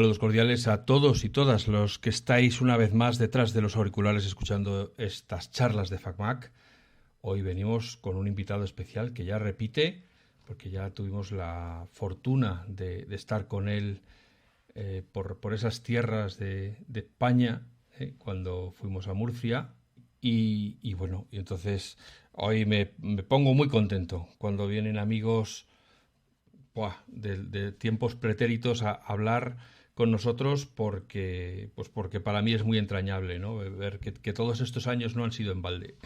Saludos cordiales a todos y todas los que estáis una vez más detrás de los auriculares escuchando estas charlas de FacMac. Hoy venimos con un invitado especial que ya repite, porque ya tuvimos la fortuna de estar con él por esas tierras de España cuando fuimos a Murcia. Y bueno, y entonces hoy me pongo muy contento cuando vienen amigos de tiempos pretéritos a hablar con nosotros porque para mí es muy entrañable, ¿no? Ver que todos estos años no han sido en balde.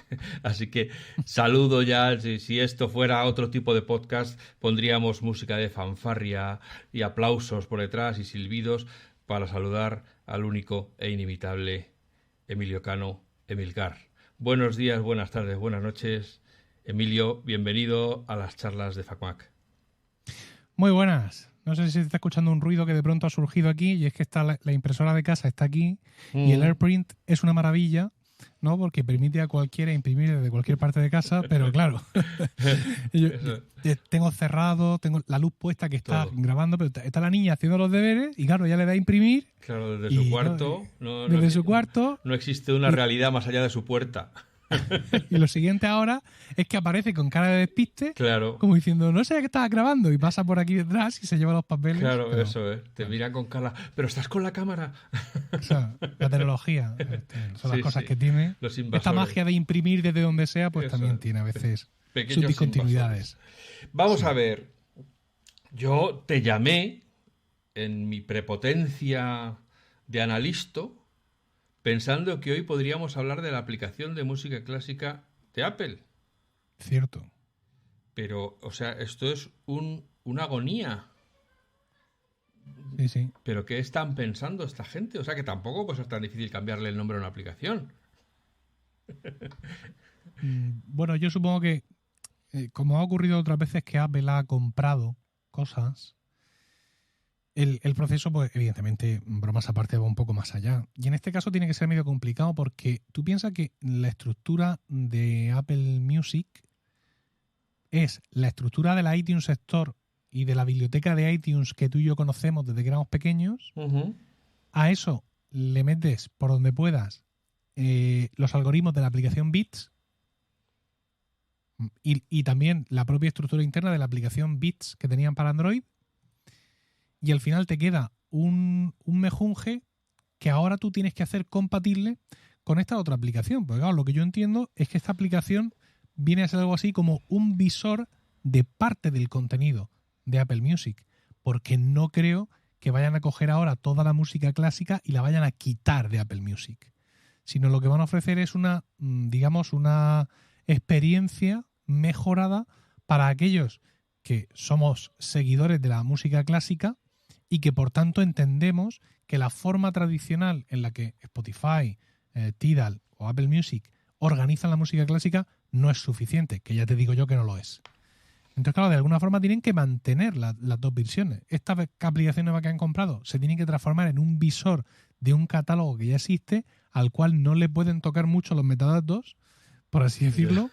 Así que saludo ya, si esto fuera otro tipo de podcast, pondríamos música de fanfarria y aplausos por detrás y silbidos para saludar al único e inimitable Emilio Cano, Emilcar. Buenos días, buenas tardes, buenas noches. Emilio, bienvenido a las charlas de FacMac. Muy buenas. No sé si se está escuchando un ruido que de pronto ha surgido aquí y es que está la impresora de casa está aquí y el AirPrint es una maravilla, ¿no? Porque permite a cualquiera imprimir desde cualquier parte de casa, pero claro, yo tengo cerrado, tengo la luz puesta que está todo grabando, pero está la niña haciendo los deberes y claro, ya le da a imprimir. Claro, desde su cuarto. Desde su cuarto. No existe una realidad más allá de su puerta. Y lo siguiente ahora es que aparece con cara de despiste, claro, como diciendo, no sé qué estás grabando, y pasa por aquí detrás y se lleva los papeles. Claro, pero, eso es. Te mira con cara, pero estás con la cámara. O sea, la tecnología, son las cosas que tiene. Esta magia de imprimir desde donde sea, pues eso, también tiene a veces sus discontinuidades. Vamos a ver, yo te llamé en mi prepotencia de analisto, pensando que hoy podríamos hablar de la aplicación de música clásica de Apple. Cierto. Pero, o sea, esto es una agonía. Sí, sí. ¿Pero qué están pensando esta gente? O sea, que tampoco puede ser tan difícil cambiarle el nombre a una aplicación. Bueno, yo supongo que, como ha ocurrido otras veces que Apple ha comprado cosas, el proceso, pues evidentemente, bromas aparte, va un poco más allá. Y en este caso tiene que ser medio complicado porque tú piensas que la estructura de Apple Music es la estructura de la iTunes Store y de la biblioteca de iTunes que tú y yo conocemos desde que éramos pequeños. Uh-huh. A eso le metes por donde puedas los algoritmos de la aplicación Beats y también la propia estructura interna de la aplicación Beats que tenían para Android. Y al final te queda un mejunje que ahora tú tienes que hacer compatible con esta otra aplicación. Porque claro, lo que yo entiendo es que esta aplicación viene a ser algo así como un visor de parte del contenido de Apple Music. Porque no creo que vayan a coger ahora toda la música clásica y la vayan a quitar de Apple Music. Sino lo que van a ofrecer es una experiencia mejorada para aquellos que somos seguidores de la música clásica y que por tanto entendemos que la forma tradicional en la que Spotify, Tidal o Apple Music organizan la música clásica no es suficiente, que ya te digo yo que no lo es. Entonces, claro, de alguna forma tienen que mantener las dos versiones. Esta aplicación nueva que han comprado se tiene que transformar en un visor de un catálogo que ya existe, al cual no le pueden tocar mucho los metadatos, por así decirlo,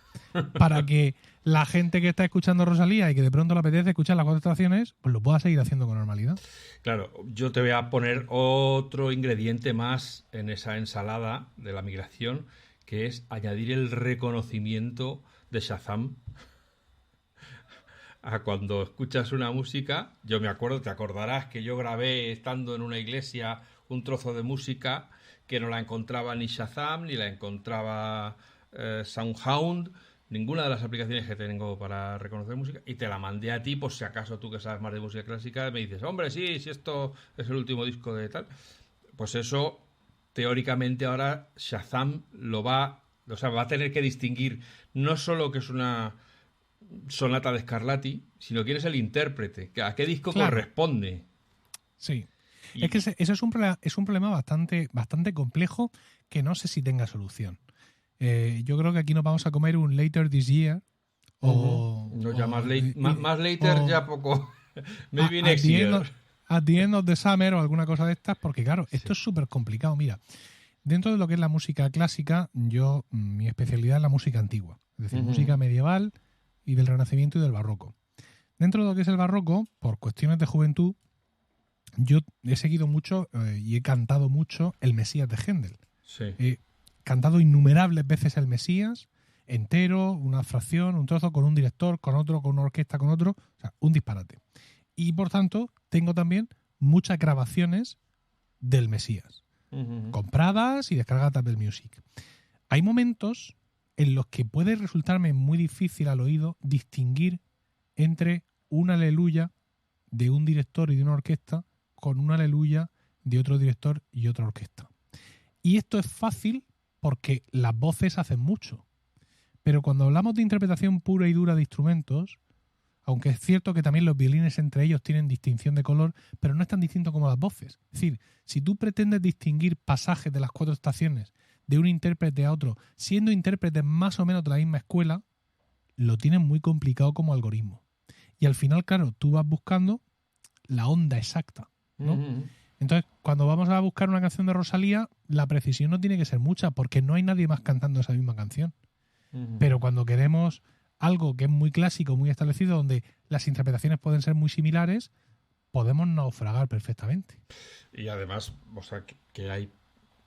para que la gente que está escuchando Rosalía y que de pronto le apetece escuchar las 4 estaciones, pues lo pueda seguir haciendo con normalidad. Claro, yo te voy a poner otro ingrediente más en esa ensalada de la migración, que es añadir el reconocimiento de Shazam a cuando escuchas una música. Yo me acuerdo, te acordarás que yo grabé estando en una iglesia un trozo de música que no la encontraba ni Shazam, ni la encontraba Soundhound, ninguna de las aplicaciones que tengo para reconocer música, y te la mandé a ti por si acaso tú que sabes más de música clásica me dices, hombre, sí, si esto es el último disco de tal. Pues eso, teóricamente ahora Shazam va a tener que distinguir no solo que es una sonata de Scarlatti, sino quién es el intérprete, a qué disco corresponde. Sí. Es que eso es un problema bastante complejo que no sé si tenga solución. Yo creo que aquí nos vamos a comer un Later This Year. Más later ya poco. Maybe next year. At the end of the summer o alguna cosa de estas, porque claro, esto es súper complicado. Mira, dentro de lo que es la música clásica, mi especialidad es la música antigua. Es decir, música medieval y del Renacimiento y del Barroco. Dentro de lo que es el Barroco, por cuestiones de juventud, yo he seguido mucho y he cantado mucho el Mesías de Händel. Sí. He cantado innumerables veces el Mesías, entero, una fracción, un trozo, con un director, con otro, con una orquesta, con otro. O sea, un disparate. Y por tanto, tengo también muchas grabaciones del Mesías, compradas y descargadas de Apple Music. Hay momentos en los que puede resultarme muy difícil al oído distinguir entre un aleluya de un director y de una orquesta con un aleluya de otro director y otra orquesta. Y esto es fácil porque las voces hacen mucho. Pero cuando hablamos de interpretación pura y dura de instrumentos, aunque es cierto que también los violines entre ellos tienen distinción de color, pero no es tan distinto como las voces. Es decir, si tú pretendes distinguir pasajes de las 4 estaciones de un intérprete a otro, siendo intérpretes más o menos de la misma escuela, lo tienes muy complicado como algoritmo. Y al final, claro, tú vas buscando la onda exacta, ¿no? Entonces, cuando vamos a buscar una canción de Rosalía, la precisión no tiene que ser mucha, porque no hay nadie más cantando esa misma canción. Pero cuando queremos algo que es muy clásico, muy establecido, donde las interpretaciones pueden ser muy similares, podemos naufragar perfectamente. Y además, o sea, que hay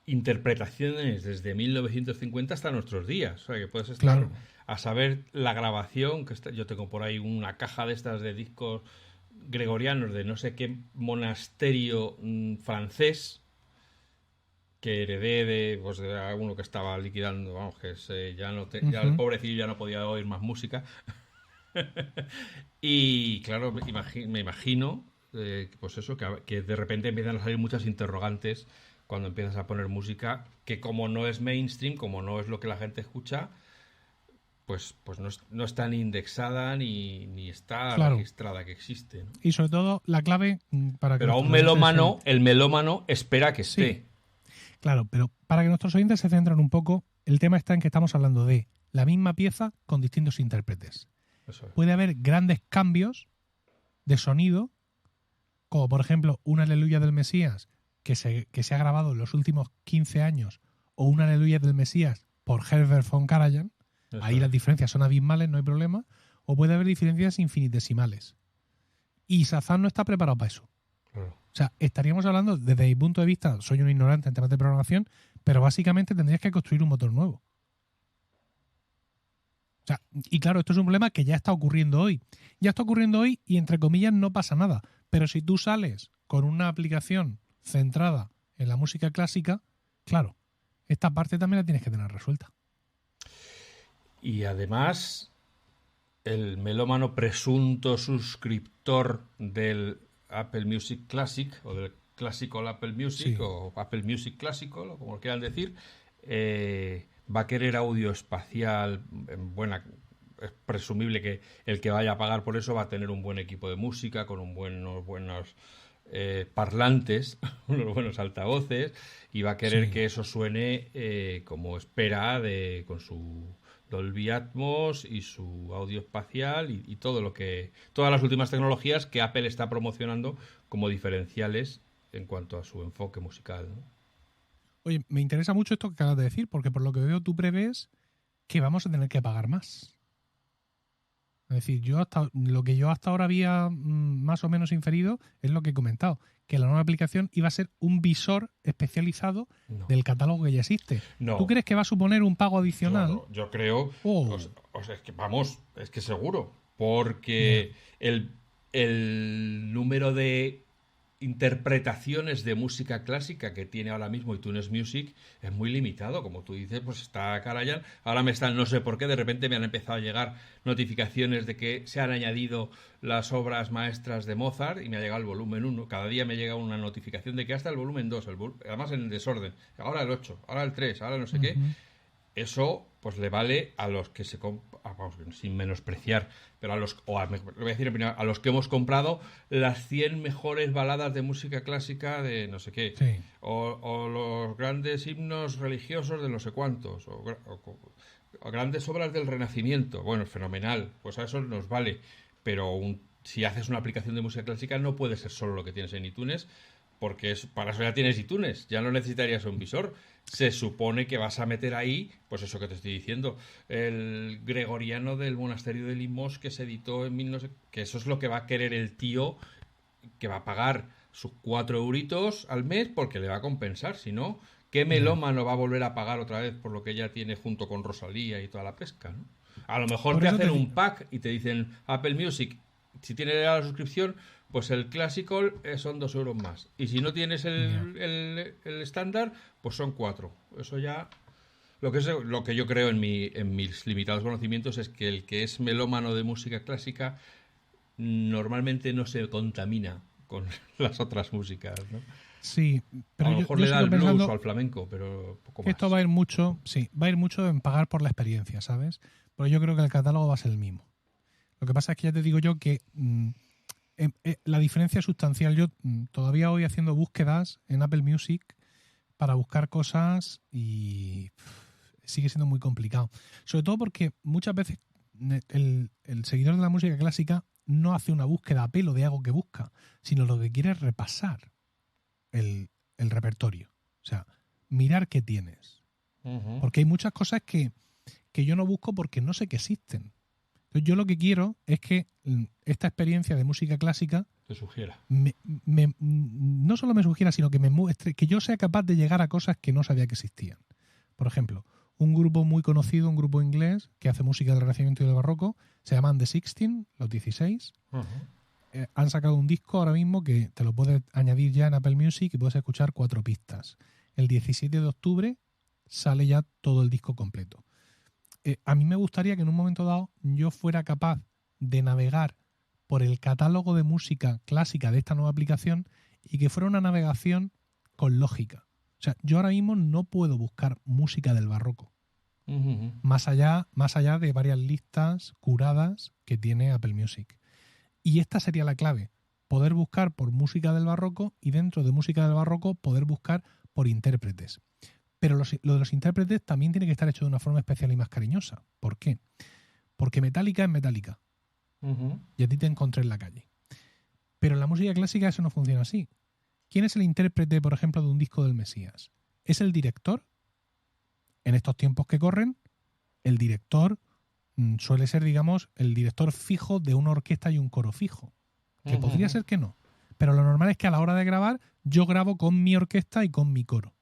interpretaciones desde 1950 hasta nuestros días. O sea, que puedes estar a saber la grabación, que yo tengo por ahí una caja de estas de discos gregorianos de no sé qué monasterio francés, que heredé de uno que estaba liquidando, vamos, que ya el pobrecillo ya no podía oír más música. Y claro, me imagino pues eso, que de repente empiezan a salir muchas interrogantes cuando empiezas a poner música que, como no es mainstream, como no es lo que la gente escucha, pues no está ni indexada ni está registrada que existe, ¿no? Y sobre todo la clave para que... Pero a un melómano, el melómano espera que esté. Sí. Claro, pero para que nuestros oyentes se centren un poco, el tema está en que estamos hablando de la misma pieza con distintos intérpretes. Eso es. Puede haber grandes cambios de sonido, como por ejemplo un Aleluya del Mesías que se ha grabado en los últimos 15 años, o un Aleluya del Mesías por Herbert von Karajan. Ahí las diferencias son abismales, no hay problema. O puede haber diferencias infinitesimales. Y Shazam no está preparado para eso. Claro. O sea, estaríamos hablando, desde mi punto de vista, soy un ignorante en temas de programación, pero básicamente tendrías que construir un motor nuevo. O sea, y claro, esto es un problema que ya está ocurriendo hoy. Ya está ocurriendo hoy y, entre comillas, no pasa nada. Pero si tú sales con una aplicación centrada en la música clásica, claro, esta parte también la tienes que tener resuelta. Y además, el melómano presunto suscriptor del Apple Music Classic, o del Classical Apple Music, o Apple Music Classical, o como quieran decir, va a querer audio espacial es presumible que el que vaya a pagar por eso va a tener un buen equipo de música, con unos buenos parlantes, unos buenos altavoces, y va a querer que eso suene como espera, con su Dolby Atmos y su audio espacial y todas las últimas tecnologías que Apple está promocionando como diferenciales en cuanto a su enfoque musical, ¿no? Oye, me interesa mucho esto que acabas de decir, porque por lo que veo tú prevés que vamos a tener que pagar más. Es decir, lo que yo hasta ahora había más o menos inferido es lo que he comentado, que la nueva aplicación iba a ser un visor especializado del catálogo que ya existe. No. ¿Tú crees que va a suponer un pago adicional? Claro, yo creo, es que seguro, porque el número de interpretaciones de música clásica que tiene ahora mismo iTunes Music es muy limitado. Como tú dices, pues está Karajan. Ahora no sé por qué, de repente me han empezado a llegar notificaciones de que se han añadido las obras maestras de Mozart y me ha llegado el volumen 1. Cada día me llega una notificación de que hasta el volumen 2, además en desorden. Ahora el 8, ahora el 3, ahora no sé qué. Eso pues le vale a los que sin menospreciar, pero a los que hemos comprado las 100 mejores baladas de música clásica de no sé qué, o los grandes himnos religiosos de no sé cuántos, o grandes obras del Renacimiento. Bueno, fenomenal, pues a eso nos vale, pero si haces una aplicación de música clásica no puede ser solo lo que tienes en iTunes, porque para eso ya tienes iTunes, ya no necesitarías un visor. Se supone que vas a meter ahí, pues eso que te estoy diciendo, el gregoriano del monasterio de Limos que se editó en que eso es lo que va a querer el tío que va a pagar sus 4 euritos al mes porque le va a compensar. Si no, ¿qué melómano va a volver a pagar otra vez por lo que ya tiene junto con Rosalía y toda la pesca, ¿no? A lo mejor Por te eso hacen te un pack y te dicen Apple Music, si tienes la suscripción, pues el Classical son 2 euros más. Y si no tienes Ya. el estándar, pues son 4. Eso ya... Lo que yo creo en mis limitados conocimientos es que el que es melómano de música clásica normalmente no se contamina con las otras músicas, ¿no? Sí, A pero lo yo, mejor yo le da sigo al blues o pensando al flamenco, pero poco que más. esto va a ir mucho, sí, va a ir mucho en pagar por la experiencia, ¿sabes? Pero yo creo que el catálogo va a ser el mismo. Lo que pasa es que ya te digo yo que la diferencia es sustancial. Yo todavía voy haciendo búsquedas en Apple Music para buscar cosas y sigue siendo muy complicado. Sobre todo porque muchas veces el seguidor de la música clásica no hace una búsqueda a pelo de algo que busca, sino lo que quiere es repasar el repertorio. O sea, mirar qué tienes. Uh-huh. Porque hay muchas cosas que yo no busco porque no sé que existen. Entonces, yo lo que quiero es que esta experiencia de música clásica Te sugiera. no solo me sugiera, sino que me muestre, que yo sea capaz de llegar a cosas que no sabía que existían. Por ejemplo, un grupo muy conocido, un grupo inglés que hace música del Renacimiento y del Barroco, se llaman The 16, los 16. Uh-huh. Han sacado un disco ahora mismo que te lo puedes añadir ya en Apple Music y puedes escuchar 4 pistas. El 17 de octubre sale ya todo el disco completo. A mí me gustaría que en un momento dado yo fuera capaz de navegar por el catálogo de música clásica de esta nueva aplicación y que fuera una navegación con lógica. O sea, yo ahora mismo no puedo buscar música del barroco, Uh-huh. más allá de varias listas curadas que tiene Apple Music. Y esta sería la clave, poder buscar por música del barroco y dentro de música del barroco poder buscar por intérpretes. Pero lo de los intérpretes también tiene que estar hecho de una forma especial y más cariñosa. ¿Por qué? Porque Metallica es Metallica. Uh-huh. Y a ti te encontré en la calle. Pero en la música clásica eso no funciona así. ¿Quién es el intérprete, por ejemplo, de un disco del Mesías? ¿Es el director? En estos tiempos que corren, el director suele ser, digamos, el director fijo de una orquesta y un coro fijo. Que podría ser que no. Pero lo normal es que a la hora de grabar, yo grabo con mi orquesta y con mi coro.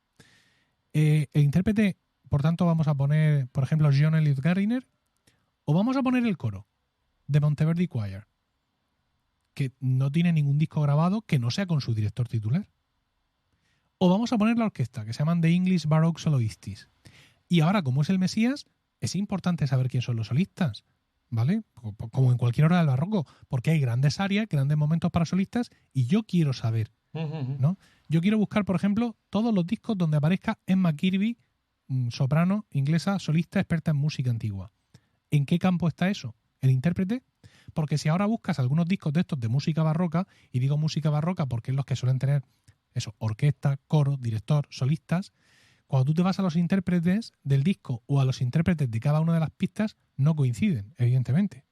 El intérprete, por tanto, vamos a poner, por ejemplo, John Elliott Gardiner, o vamos a poner el coro de Monteverdi Choir, que no tiene ningún disco grabado que no sea con su director titular. O vamos a poner la orquesta, que se llaman The English Baroque Soloists. Y ahora, como es el Mesías, es importante saber quién son los solistas, ¿vale? Como en cualquier hora del barroco, porque hay grandes áreas, grandes momentos para solistas, y yo quiero saber, ¿no? Yo quiero buscar, por ejemplo, todos los discos donde aparezca Emma Kirby, soprano, inglesa, solista, experta en música antigua. ¿En qué campo está eso? ¿El intérprete? Porque si ahora buscas algunos discos de estos de música barroca, y digo música barroca porque es los que suelen tener eso, orquesta, coro, director, solistas, cuando tú te vas a los intérpretes del disco o a los intérpretes de cada una de las pistas, no coinciden, evidentemente.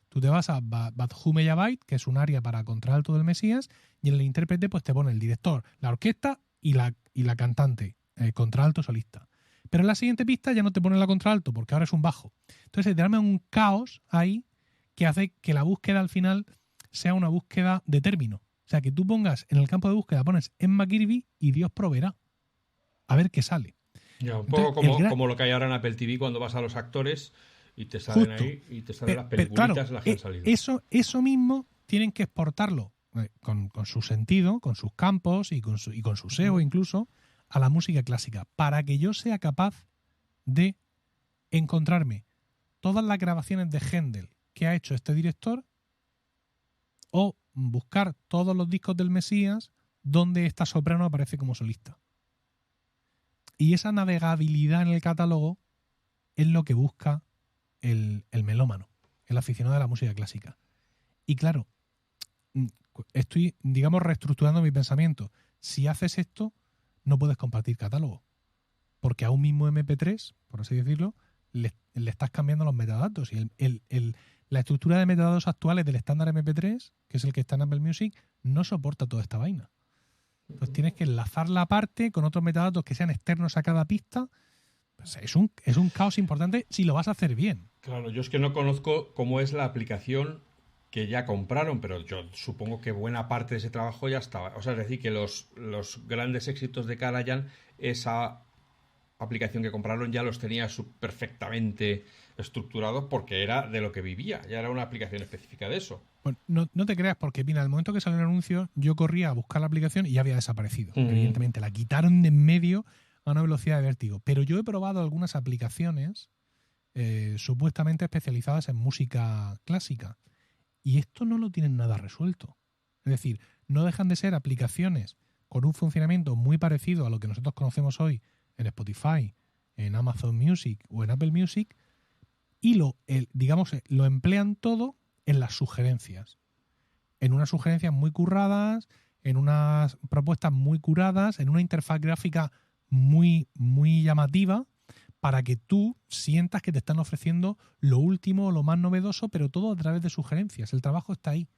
Tú te vas a Badhume Yabait, que es un área para contralto del Mesías, y en el intérprete pues te pone el director, la orquesta y la cantante, contralto solista. Pero en la siguiente pista ya no te pone la contralto porque ahora es un bajo. Entonces te arma un caos ahí que hace que la búsqueda al final sea una búsqueda de término. O sea, que tú pongas en el campo de búsqueda, pones Emma Kirby y Dios proveerá. A ver qué sale. Ya, un Entonces, poco como lo que hay ahora en Apple TV cuando vas a los actores y te salen justo, ahí y te salen las pero peliculitas claro, las que han salido. eso mismo tienen que exportarlo con su sentido, con sus campos y con su SEO incluso, a la música clásica, para que yo sea capaz de encontrarme todas las grabaciones de Händel que ha hecho este director o buscar todos los discos del Mesías donde esta soprano aparece como solista. Y esa navegabilidad en el catálogo es lo que busca el melómano, el aficionado de la música clásica. Y claro, estoy, digamos, reestructurando mi pensamiento. Si haces esto, no puedes compartir catálogo. Porque a un mismo MP3, por así decirlo, le estás cambiando los metadatos. Y la estructura de metadatos actuales del estándar MP3, que es el que está en Apple Music, no soporta toda esta vaina. Entonces tienes que enlazar la parte con otros metadatos que sean externos a cada pista. Pues es un caos importante si lo vas a hacer bien. Claro, yo es que no conozco cómo es la aplicación que ya compraron, pero yo supongo que buena parte de ese trabajo ya estaba. O sea, es decir, que los grandes éxitos de Karajan, esa aplicación que compraron ya los tenía perfectamente estructurados porque era de lo que vivía, ya era una aplicación específica de eso. Bueno, no te creas, porque mira, al momento que salió el anuncio, yo corría a buscar la aplicación y ya había desaparecido. Evidentemente, la quitaron de en medio a una velocidad de vértigo. Pero yo he probado algunas aplicaciones supuestamente especializadas en música clásica. Y esto no lo tienen nada resuelto. Es decir, no dejan de ser aplicaciones con un funcionamiento muy parecido a lo que nosotros conocemos hoy en Spotify, en Amazon Music o en Apple Music, y lo emplean todo en las sugerencias. En unas sugerencias muy curradas, en unas propuestas muy curadas, en una interfaz gráfica muy, muy llamativa, para que tú sientas que te están ofreciendo lo último, lo más novedoso, pero todo a través de sugerencias. El trabajo está ahí.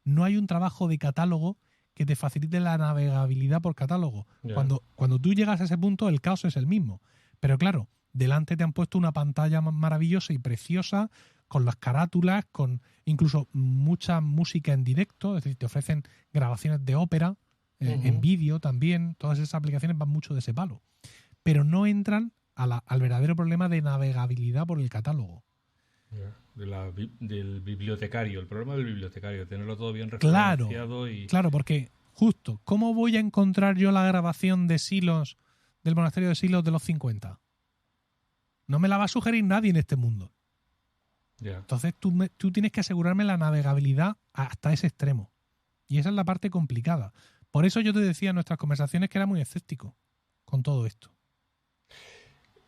No hay un trabajo de catálogo que te facilite la navegabilidad por catálogo. Yeah. Cuando tú llegas a ese punto, el caos es el mismo. Pero claro, delante te han puesto una pantalla maravillosa y preciosa, con las carátulas, con incluso mucha música en directo, es decir, te ofrecen grabaciones de ópera, en vídeo también. Todas esas aplicaciones van mucho de ese palo. Pero no entran al verdadero problema de navegabilidad por el catálogo. Del bibliotecario, el problema del bibliotecario, tenerlo todo bien referenciado. Claro, porque justo, ¿cómo voy a encontrar yo la grabación de Silos, del monasterio de Silos de los 50? No me la va a sugerir nadie en este mundo. Yeah. Entonces tú tienes que asegurarme la navegabilidad hasta ese extremo. Y esa es la parte complicada. Por eso yo te decía en nuestras conversaciones que era muy escéptico con todo esto.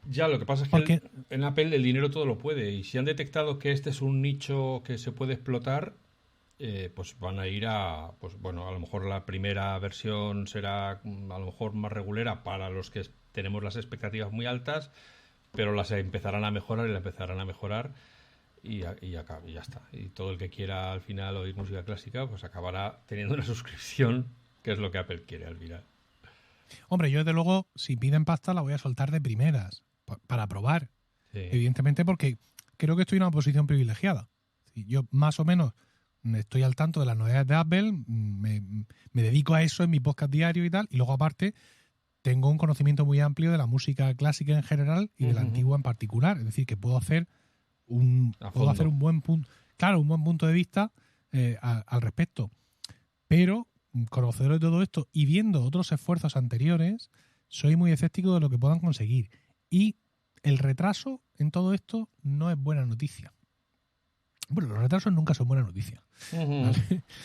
Ya, lo que pasa es que en Apple el dinero todo lo puede, y si han detectado que este es un nicho que se puede explotar, pues van a ir a, pues bueno, a lo mejor la primera versión será a lo mejor más regulera para los que tenemos las expectativas muy altas, pero las empezarán a mejorar y ya está. Y todo el que quiera al final oír música clásica, pues acabará teniendo una suscripción, que es lo que Apple quiere al final. Hombre, yo desde luego, si piden pasta, la voy a soltar de primeras, para probar. Sí. Evidentemente, porque creo que estoy en una posición privilegiada. Yo más o menos estoy al tanto de las novedades de Apple, me dedico a eso en mi podcast diario y tal, y luego aparte tengo un conocimiento muy amplio de la música clásica en general y de la antigua en particular. Es decir, que puedo hacer un buen punto de vista al respecto. Pero conocedor de todo esto y viendo otros esfuerzos anteriores, soy muy escéptico de lo que puedan conseguir. Y el retraso en todo esto no es buena noticia. Bueno, los retrasos nunca son buena noticia. ¿Vale?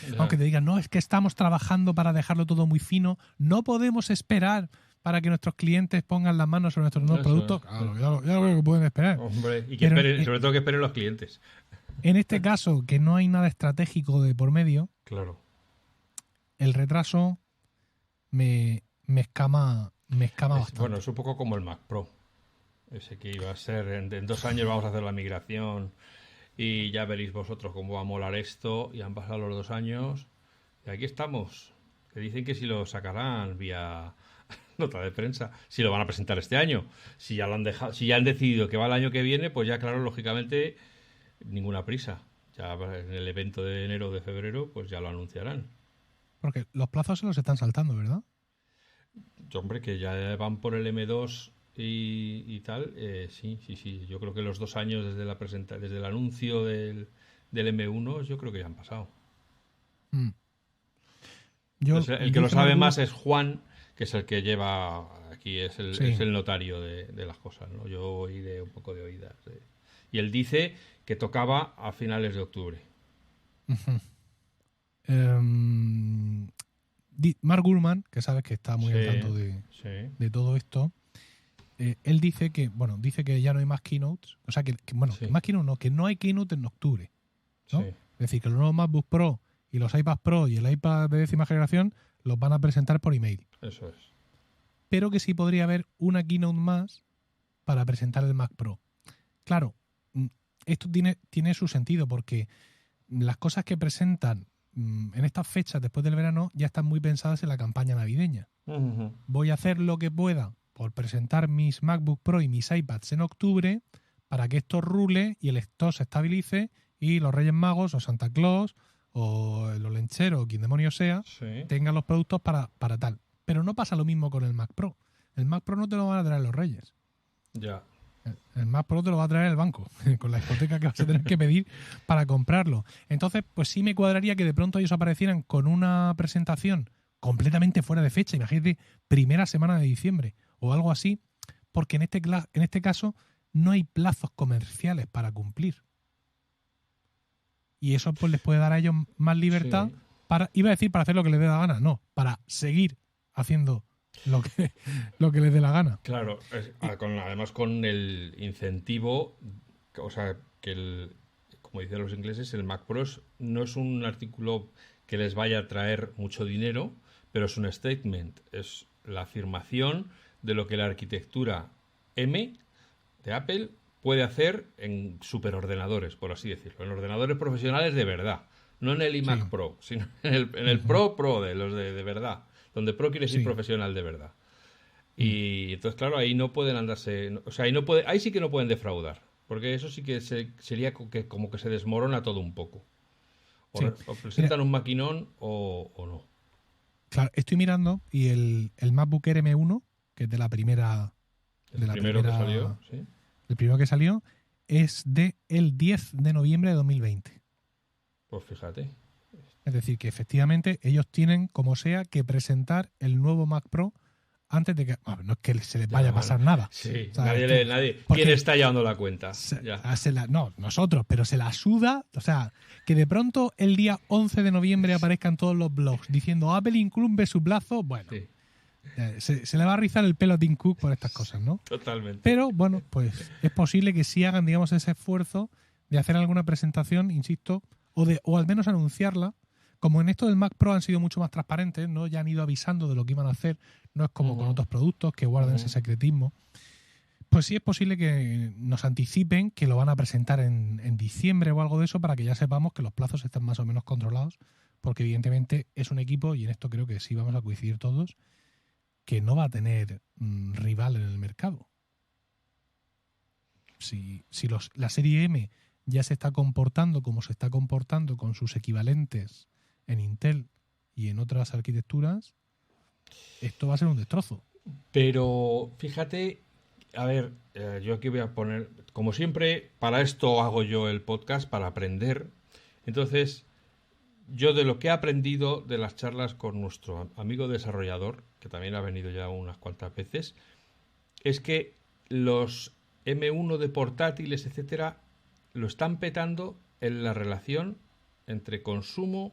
Yeah. Aunque te digan, no, es que estamos trabajando para dejarlo todo muy fino, no podemos esperar para que nuestros clientes pongan las manos sobre nuestros nuevos productos. Claro, ya lo que pueden esperar. Hombre, y que esperen, sobre todo que esperen los clientes. En este caso, que no hay nada estratégico de por medio, claro, el retraso me escama bastante. Bueno, es un poco como el Mac Pro. Ese que iba a ser, en 2 años vamos a hacer la migración y ya veréis vosotros cómo va a molar esto, y han pasado los 2 años y aquí estamos. Que dicen que si lo sacarán vía nota de prensa, si lo van a presentar este año. Si ya lo han dejado, si ya han decidido que va el año que viene, pues ya claro, lógicamente ninguna prisa. Ya en el evento de enero o de febrero, pues ya lo anunciarán. Porque los plazos se los están saltando, ¿verdad? Hombre, que ya van por el M2 y tal. Sí. Yo creo que los 2 años desde el anuncio del M1, yo creo que ya han pasado. El que lo sabe más es Juan, que es el que lleva aquí, es el notario de las cosas, ¿no? Yo oí de un poco de oídas. Y él dice que tocaba a finales de octubre. Mark Gurman, que sabes que está muy al tanto de todo esto, él dice que ya no hay más keynotes, o sea más keynote no, que no hay keynote en octubre, ¿no? Sí. Es decir, que los nuevos MacBook Pro y los iPad Pro y el iPad de 10ª generación los van a presentar por email. Eso es. Pero que sí podría haber una keynote más para presentar el Mac Pro. Claro, esto tiene su sentido, porque las cosas que presentan en estas fechas después del verano ya están muy pensadas en la campaña navideña. Voy a hacer lo que pueda por presentar mis MacBook Pro y mis iPads en octubre para que esto rule y el stock se estabilice y los Reyes Magos o Santa Claus o el Olenchero o quien demonio sea, Sí. tengan los productos para tal. Pero no pasa lo mismo con el Mac Pro. El Mac Pro no te lo van a traer los Reyes. Ya. El Mac Pro te lo va a traer el banco, con la hipoteca que vas a tener que pedir para comprarlo. Entonces, pues sí me cuadraría que de pronto ellos aparecieran con una presentación completamente fuera de fecha. Imagínate, primera semana de diciembre o algo así, porque en este caso no hay plazos comerciales para cumplir. Y eso pues les puede dar a ellos más libertad Sí. para, iba a decir para hacer lo que les dé la gana, no, para seguir haciendo lo que les dé la gana. Claro, además con el incentivo, o sea, como dicen los ingleses, el Mac Pro no es un artículo que les vaya a traer mucho dinero, pero es un statement, es la afirmación de lo que la arquitectura M de Apple puede hacer en superordenadores, por así decirlo, en ordenadores profesionales de verdad, no en el iMac Sí. Pro, sino en el Pro de los de verdad, donde Pro quiere decir Sí. profesional de verdad. Y entonces, claro, ahí no pueden andarse. O sea, ahí sí que no pueden defraudar. Porque eso sí que sería como que se desmorona todo un poco. Sí. O Mira, presentan un maquinón o no. claro, estoy mirando y el MacBook Air M1, que es El primero que salió, sí. el primero que salió, es de el 10 de noviembre de 2020. Pues fíjate. Es decir, que efectivamente ellos tienen, como sea, que presentar el nuevo Mac Pro antes de que... Bueno, no es que se les vaya a pasar nada. Sí, O sea, nadie. porque ¿Quién está llevando la cuenta? Ya. no, nosotros, pero se la suda. O sea, que de pronto el día 11 de noviembre aparezcan todos los blogs diciendo Apple incumbe su plazo. Bueno, Sí, se le va a rizar el pelo a Tim Cook por estas cosas, ¿no? totalmente. Pero bueno, pues es posible que sí hagan, digamos, ese esfuerzo de hacer alguna presentación, insisto, o al menos anunciarla. Como en esto del Mac Pro han sido mucho más transparentes, ¿no? Ya han ido avisando de lo que iban a hacer, no es como con otros productos que guardan ese secretismo. Pues sí es posible que nos anticipen que lo van a presentar en diciembre o algo de eso para que ya sepamos que los plazos están más o menos controlados, porque evidentemente es un equipo, y en esto creo que sí vamos a coincidir todos, que no va a tener rival en el mercado. Si la serie M ya se está comportando como se está comportando con sus equivalentes en Intel y en otras arquitecturas, esto va a ser un destrozo. Pero fíjate, a ver, yo aquí voy a poner, como siempre, para esto hago yo el podcast, para aprender. Entonces, yo de lo que he aprendido de las charlas con nuestro amigo desarrollador, que también ha venido ya unas cuantas veces, es que los M1 de portátiles, etcétera, lo están petando en la relación entre consumo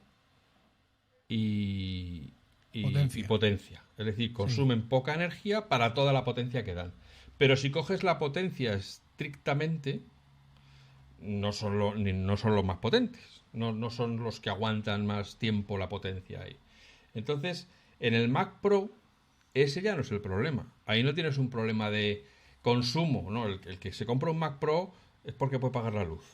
y, y potencia. Es decir, consumen poca energía para toda la potencia que dan. Pero si coges la potencia estrictamente, no son, no son los más potentes. No son los que aguantan más tiempo la potencia ahí. Entonces, en el Mac Pro, ese ya no es el problema. Ahí no tienes un problema de consumo, ¿no? El que se compra un Mac Pro es porque puede pagar la luz.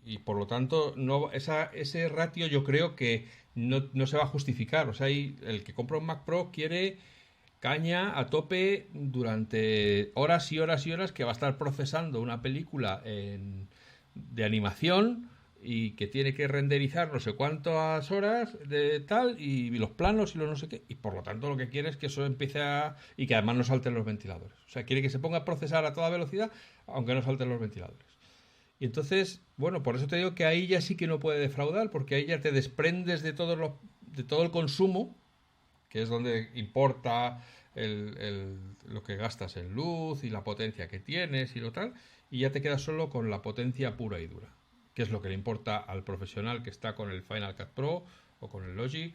Y por lo tanto, ese ratio yo creo que no se va a justificar. O sea, el que compra un Mac Pro quiere caña a tope durante horas y horas y horas, que va a estar procesando una película de animación y que tiene que renderizar no sé cuántas horas de tal y los planos y los no sé qué, y por lo tanto lo que quiere es que eso empiece y que además no salten los ventiladores. O sea, quiere que se ponga a procesar a toda velocidad aunque no salten los ventiladores. Y entonces, bueno, por eso te digo que ahí ya sí que no puede defraudar, porque ahí ya te desprendes de todo el consumo, que es donde importa lo que gastas en luz y la potencia que tienes y lo tal, y ya te quedas solo con la potencia pura y dura, que es lo que le importa al profesional que está con el Final Cut Pro o con el Logic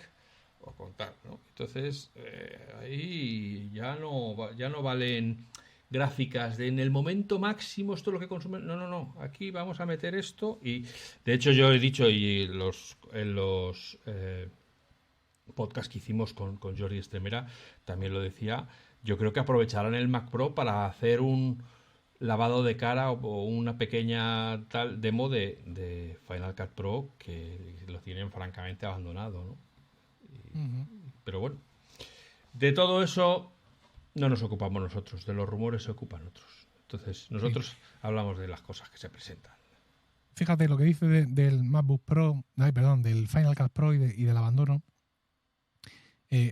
o con tal, ¿no? Entonces, ahí ya no valen gráficas de en el momento máximo esto es lo que consume. No. Aquí vamos a meter esto y de hecho yo he dicho y en los podcasts que hicimos con Jordi Estremera también lo decía, yo creo que aprovecharán el Mac Pro para hacer un lavado de cara o una pequeña tal demo de Final Cut Pro que lo tienen francamente abandonado, ¿no? Pero bueno, de todo eso no nos ocupamos nosotros, de los rumores se ocupan otros. Entonces, nosotros hablamos de las cosas que se presentan. fíjate lo que dice del MacBook Pro, del Final Cut Pro y del abandono.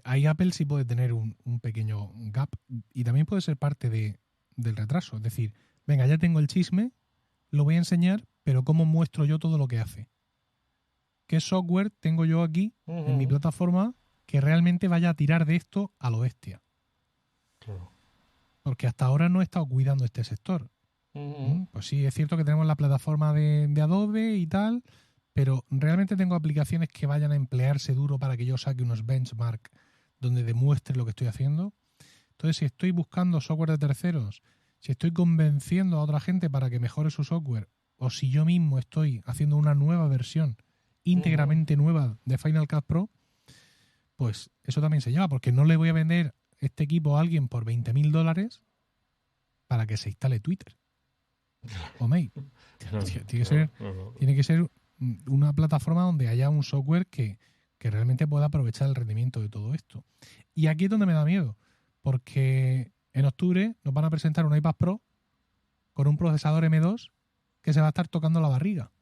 Ahí Apple sí puede tener un pequeño gap y también puede ser parte del retraso. Es decir, venga, ya tengo el chisme, lo voy a enseñar, pero ¿cómo muestro yo todo lo que hace? ¿Qué software tengo yo aquí en mi plataforma que realmente vaya a tirar de esto a lo bestia? Claro. Porque hasta ahora no he estado cuidando este sector. Pues sí, es cierto que tenemos la plataforma de Adobe y tal, pero realmente tengo aplicaciones que vayan a emplearse duro para que yo saque unos benchmark donde demuestre lo que estoy haciendo. Entonces, si estoy buscando software de terceros, si estoy convenciendo a otra gente para que mejore su software, o si yo mismo estoy haciendo una nueva versión íntegramente nueva de Final Cut Pro, pues eso también se lleva, porque no le voy a vender este equipo a alguien por $20,000 para que se instale Twitter o Mail. Tiene que ser una plataforma donde haya un software que realmente pueda aprovechar el rendimiento de todo esto. Y aquí es donde me da miedo, porque en octubre nos van a presentar un iPad Pro con un procesador M2 que se va a estar tocando la barriga.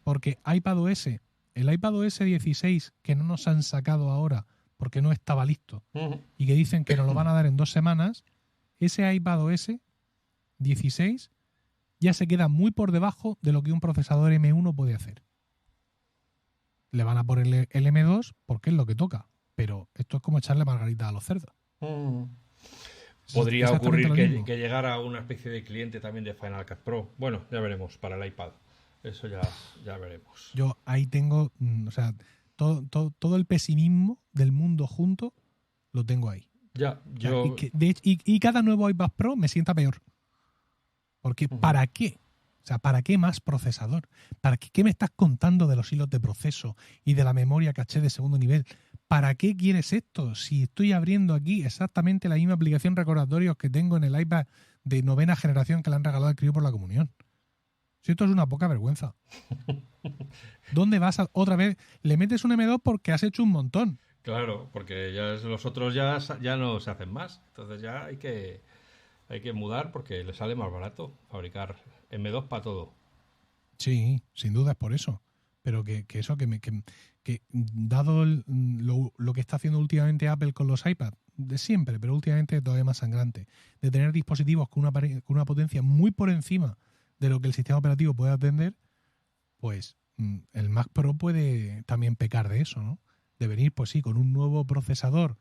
Porque el iPadOS 16 que no nos han sacado ahora porque no estaba listo y que dicen que nos lo van a dar en 2 semanas, ese iPadOS 16 ya se queda muy por debajo de lo que un procesador M1 puede hacer. Le van a poner el M2 porque es lo que toca, pero esto es como echarle margarita a los cerdos. Podría ocurrir que llegara una especie de cliente también de Final Cut Pro. Bueno, ya veremos para el iPad. Eso ya veremos. Yo ahí tengo, todo el pesimismo del mundo junto lo tengo ahí. Y cada nuevo iPad Pro me sienta peor. Porque ¿para qué? O sea, ¿para qué más procesador? ¿Para qué me estás contando de los hilos de proceso y de la memoria caché de segundo nivel? ¿Para qué quieres esto? Si estoy abriendo aquí exactamente la misma aplicación recordatorios que tengo en el iPad de 9ª generación que le han regalado al crío por la comunión. Si esto es una poca vergüenza. ¿Dónde vas otra vez? Le metes un M2 porque has hecho un montón. Claro, porque ya los otros ya no se hacen más. Entonces ya hay que mudar porque le sale más barato fabricar M2 para todo. Sí, sin duda es por eso. Pero que dado lo que está haciendo últimamente Apple con los iPads, de siempre, pero últimamente todavía más sangrante, de tener dispositivos con una potencia muy por encima de lo que el sistema operativo puede atender, pues el Mac Pro puede también pecar de eso, ¿no? De venir, pues sí, con un nuevo procesador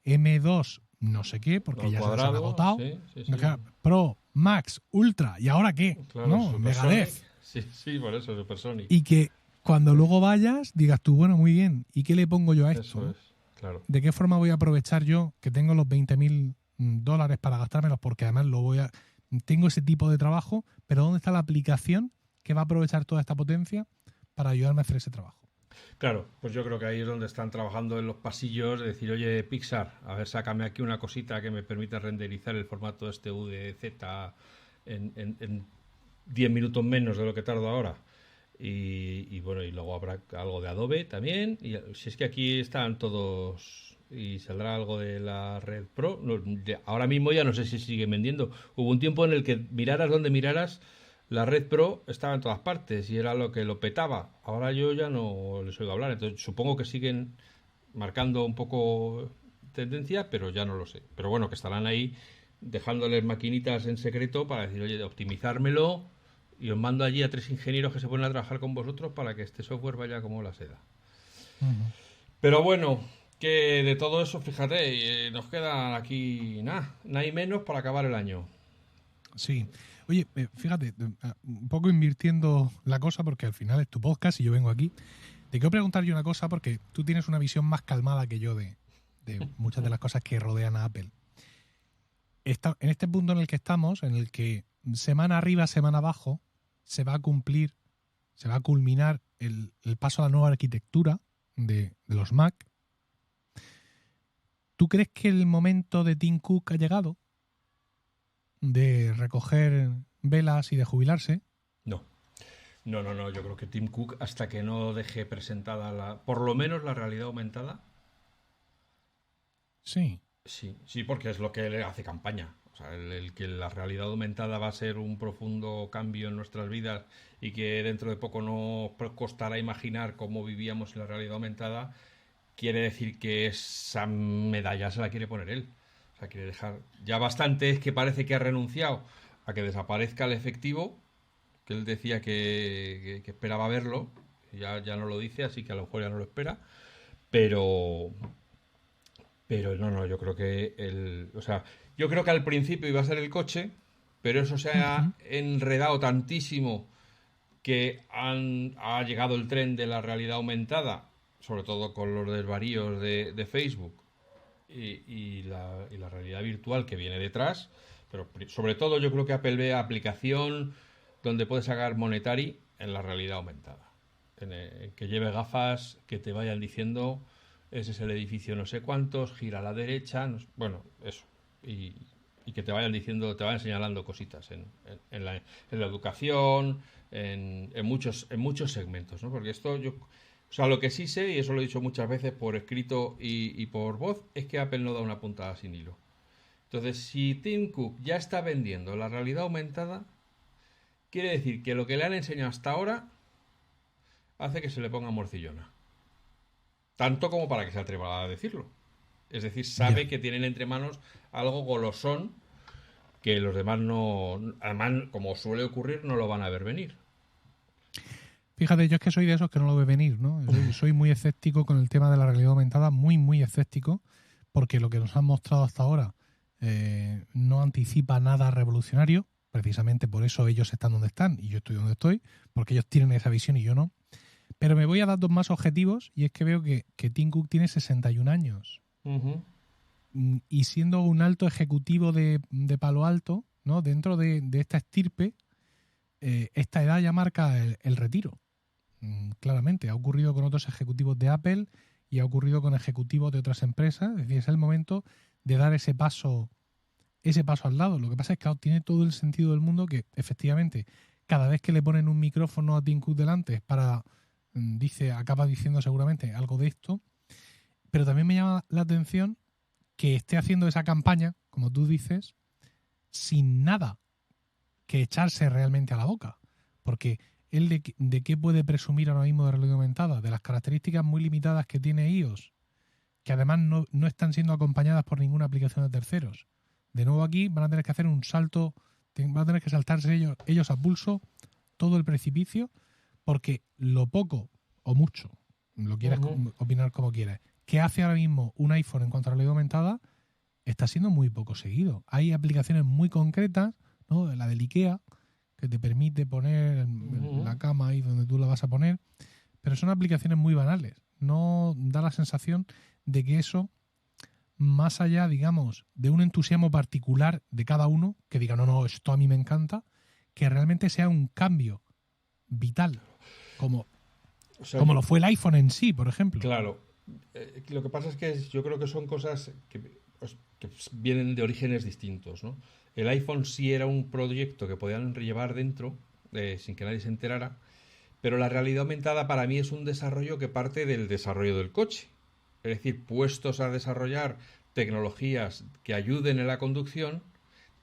M2 no sé qué, porque ya se han agotado. Sí. Pro, Max, Ultra, ¿y ahora qué? Claro, ¿no? Megadeth. Sí, por eso, Supersonic. Y que cuando luego vayas, digas tú, bueno, muy bien, ¿y qué le pongo yo a esto? Eso es, claro. ¿De qué forma voy a aprovechar yo que tengo los $20,000 para gastármelos? Porque además tengo ese tipo de trabajo, pero ¿dónde está la aplicación que va a aprovechar toda esta potencia para ayudarme a hacer ese trabajo? Claro, pues yo creo que ahí es donde están trabajando en los pasillos, de decir, oye, Pixar, a ver, sácame aquí una cosita que me permita renderizar el formato este UDZ en 10 minutos menos de lo que tardo ahora. Y bueno, y luego habrá algo de Adobe también. Y si es que aquí están todos, y saldrá algo de la Red Pro. Ahora mismo ya no sé si siguen vendiendo. Hubo un tiempo en el que miraras donde miraras, la Red Pro estaba en todas partes y era lo que lo petaba. Ahora yo ya no les oigo hablar. Entonces supongo que siguen marcando un poco tendencia, pero ya no lo sé. Pero bueno, que estarán ahí dejándoles maquinitas en secreto para decir, oye, optimizármelo. Y os mando allí a 3 ingenieros que se ponen a trabajar con vosotros para que este software vaya como la seda. Pero bueno, que de todo eso, fíjate, nos queda aquí nada y menos para acabar el año. Sí. Oye, fíjate, un poco invirtiendo la cosa porque al final es tu podcast y yo vengo aquí. Te quiero preguntar yo una cosa porque tú tienes una visión más calmada que yo de muchas de las cosas que rodean a Apple. En este punto en el que estamos, en el que semana arriba, semana abajo, se va a culminar el paso a la nueva arquitectura de los Mac. ¿Tú crees que el momento de Tim Cook ha llegado? ¿De recoger velas y de jubilarse? No, yo creo que Tim Cook, hasta que no deje presentada por lo menos la realidad aumentada. Sí. Sí, porque es lo que le hace campaña. O O sea, el que la realidad aumentada va a ser un profundo cambio en nuestras vidas y que dentro de poco nos costará imaginar cómo vivíamos en la realidad aumentada, quiere decir que esa medalla se la quiere poner él. O sea, quiere dejar... Ya bastante es que parece que ha renunciado a que desaparezca el efectivo, que él decía que esperaba verlo, ya no lo dice, así que a lo mejor ya no lo espera, pero... Pero no, yo creo que o sea, yo creo que al principio iba a ser el coche, pero eso se ha Ujú. enredado tantísimo que ha llegado el tren de la realidad aumentada, sobre todo con los desvaríos de Facebook y la realidad virtual que viene detrás, pero sobre todo yo creo que Apple ve aplicación donde puedes sacar monetary en la realidad aumentada. Que lleve gafas que te vayan diciendo ese es el edificio no sé cuántos, gira a la derecha, bueno, eso. Y, y que te vayan diciendo, te vayan señalando cositas en la educación, en muchos segmentos, ¿no? Porque esto yo, o sea, lo que sí sé, y eso lo he dicho muchas veces por escrito y por voz, es que Apple no da una puntada sin hilo. Entonces, si Tim Cook ya está vendiendo la realidad aumentada, quiere decir que lo que le han enseñado hasta ahora hace que se le ponga morcillona. Tanto como para que se atreva a decirlo. Es decir, Ya. sabe que tienen entre manos algo golosón que los demás no, además, como suele ocurrir, no lo van a ver venir. Fíjate, yo es que soy de esos que no lo ve venir, ¿no? Soy muy escéptico con el tema de la realidad aumentada, muy, muy escéptico, porque lo que nos han mostrado hasta ahora no anticipa nada revolucionario, precisamente por eso ellos están donde están y yo estoy donde estoy, porque ellos tienen esa visión y yo no. Pero me voy a dar dos más objetivos y es que veo que Tim Cook tiene 61 años Uh-huh. y siendo un alto ejecutivo de Palo Alto, ¿no? Dentro de esta estirpe, esta edad ya marca el retiro. Claramente, ha ocurrido con otros ejecutivos de Apple y ha ocurrido con ejecutivos de otras empresas. Es decir, es el momento de dar ese paso al lado. Lo que pasa es que claro, tiene todo el sentido del mundo que efectivamente cada vez que le ponen un micrófono a Tim Cook delante para acaba diciendo seguramente algo de esto, pero también me llama la atención que esté haciendo esa campaña, como tú dices, sin nada que echarse realmente a la boca. Porque él de qué puede presumir ahora mismo de realidad aumentada, de las características muy limitadas que tiene iOS, que además no están siendo acompañadas por ninguna aplicación de terceros. De nuevo aquí van a tener que hacer un salto, van a tener que saltarse ellos a pulso todo el precipicio, porque lo poco o mucho, lo quieras Uh-huh. opinar como quieras, que hace ahora mismo un iPhone en cuanto a realidad aumentada, está siendo muy poco seguido. Hay aplicaciones muy concretas, ¿no? La del IKEA, que te permite poner Uh-huh. la cama ahí donde tú la vas a poner, pero son aplicaciones muy banales. No da la sensación de que eso, más allá, digamos, de un entusiasmo particular de cada uno, que diga, no, esto a mí me encanta, que realmente sea un cambio vital, como, O sea, como lo fue el iPhone en sí, por ejemplo. claro. Lo que pasa es que yo creo que son cosas que vienen de orígenes distintos, ¿no? El iPhone sí era un proyecto que podían llevar dentro sin que nadie se enterara, pero la realidad aumentada para mí es un desarrollo que parte del desarrollo del coche. Es decir, puestos a desarrollar tecnologías que ayuden en la conducción,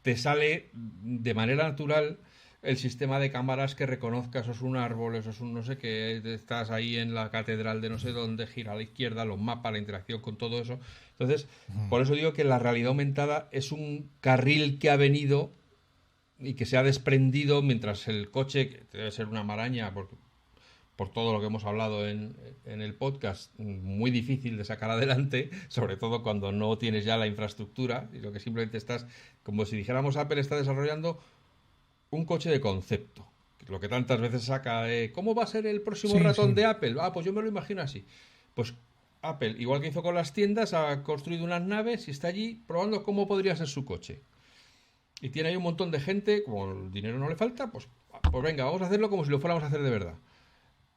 te sale de manera natural el sistema de cámaras que reconozca eso es un árbol, eso es un no sé qué, estás ahí en la catedral de no sé dónde, gira a la izquierda, los mapas, la interacción con todo eso. Entonces, por eso digo que la realidad aumentada es un carril que ha venido y que se ha desprendido mientras el coche, que debe ser una maraña, por todo lo que hemos hablado en el podcast, muy difícil de sacar adelante, sobre todo cuando no tienes ya la infraestructura y lo que simplemente estás, como si dijéramos Apple está desarrollando un coche de concepto. Lo que tantas veces saca, ¿cómo va a ser el próximo Sí, ratón sí. de Apple? Ah, pues yo me lo imagino así. Pues Apple, igual que hizo con las tiendas, ha construido unas naves y está allí probando cómo podría ser su coche. Y tiene ahí un montón de gente, como el dinero no le falta, pues venga, vamos a hacerlo como si lo fuéramos a hacer de verdad.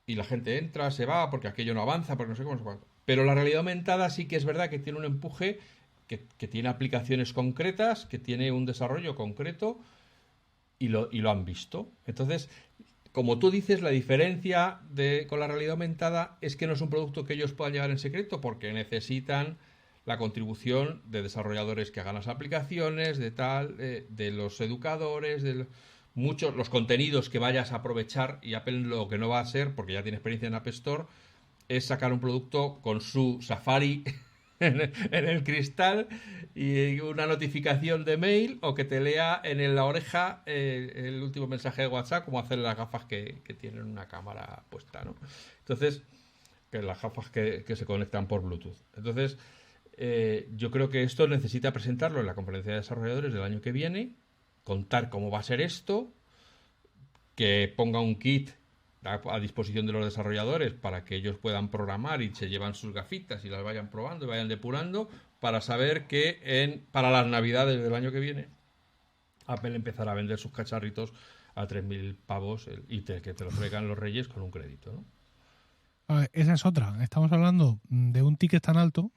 Y la gente entra, se va, porque aquello no avanza, porque no sé cómo, no sé cuánto. Pero la realidad aumentada sí que es verdad que tiene un empuje, que tiene aplicaciones concretas, que tiene un desarrollo concreto y lo han visto. Entonces, como tú dices, la diferencia con la realidad aumentada es que no es un producto que ellos puedan llevar en secreto porque necesitan la contribución de desarrolladores que hagan las aplicaciones, de tal, de los educadores, muchos los contenidos que vayas a aprovechar. Y Apple lo que no va a hacer, porque ya tiene experiencia en App Store, es sacar un producto con su Safari en el cristal y una notificación de mail, o que te lea en la oreja el último mensaje de WhatsApp, como hacen las gafas que tienen una cámara puesta, ¿no? Entonces, que las gafas que se conectan por Bluetooth. Entonces, yo creo que esto necesita presentarlo en la conferencia de desarrolladores del año que viene, contar cómo va a ser esto, que ponga un kit a disposición de los desarrolladores para que ellos puedan programar y se llevan sus gafitas y las vayan probando y vayan depurando, para saber que para las navidades del año que viene Apple empezará a vender sus cacharritos a 3.000 pavos y que te lo traigan los Reyes con un crédito, ¿no? A ver, esa es otra. Estamos hablando de un ticket tan alto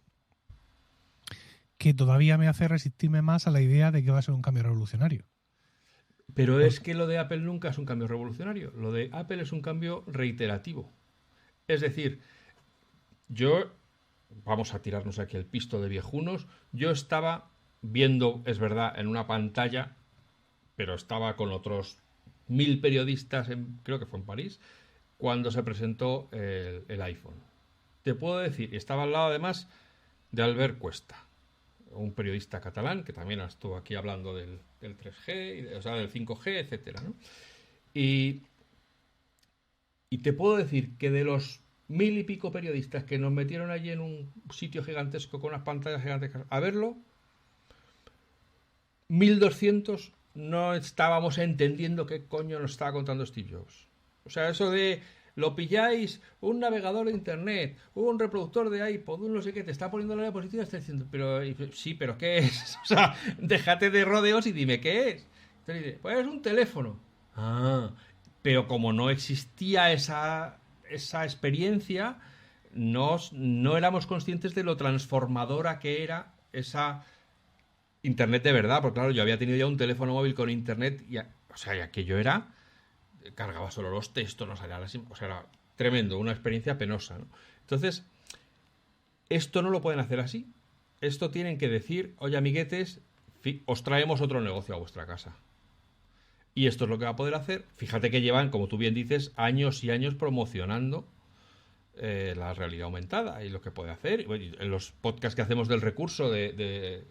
que todavía me hace resistirme más a la idea de que va a ser un cambio revolucionario. Pero es que lo de Apple nunca es un cambio revolucionario. Lo de Apple es un cambio reiterativo. Es decir, vamos a tirarnos aquí el pisto de viejunos, yo estaba viendo, es verdad, en una pantalla, pero estaba con otros 1.000 periodistas, creo que fue en París, cuando se presentó el iPhone. Te puedo decir, estaba al lado además de Albert Cuesta, un periodista catalán que también estuvo aquí hablando del 3G, o sea, del 5G, etcétera, ¿no? Y te puedo decir que de los 1.000 y pico periodistas que nos metieron allí en un sitio gigantesco con unas pantallas gigantescas a verlo, 1.200 no estábamos entendiendo qué coño nos estaba contando Steve Jobs. O sea, eso de lo pilláis, un navegador de internet, un reproductor de iPod, un no sé qué, te está poniendo la diapositiva, está diciendo, pero sí, pero ¿qué es? O sea, déjate de rodeos y dime qué es. Entonces dice, pues es un teléfono. Ah, pero como no existía esa experiencia, no éramos conscientes de lo transformadora que era esa internet de verdad, porque claro, yo había tenido ya un teléfono móvil con internet, y aquello era, cargaba solo los textos, no salía o sea, era tremendo, una experiencia penosa, ¿no? Entonces, esto no lo pueden hacer así. Esto tienen que decir, oye, amiguetes, os traemos otro negocio a vuestra casa. Y esto es lo que va a poder hacer. Fíjate que llevan, como tú bien dices, años y años promocionando la realidad aumentada y lo que puede hacer. En los podcasts que hacemos del recurso que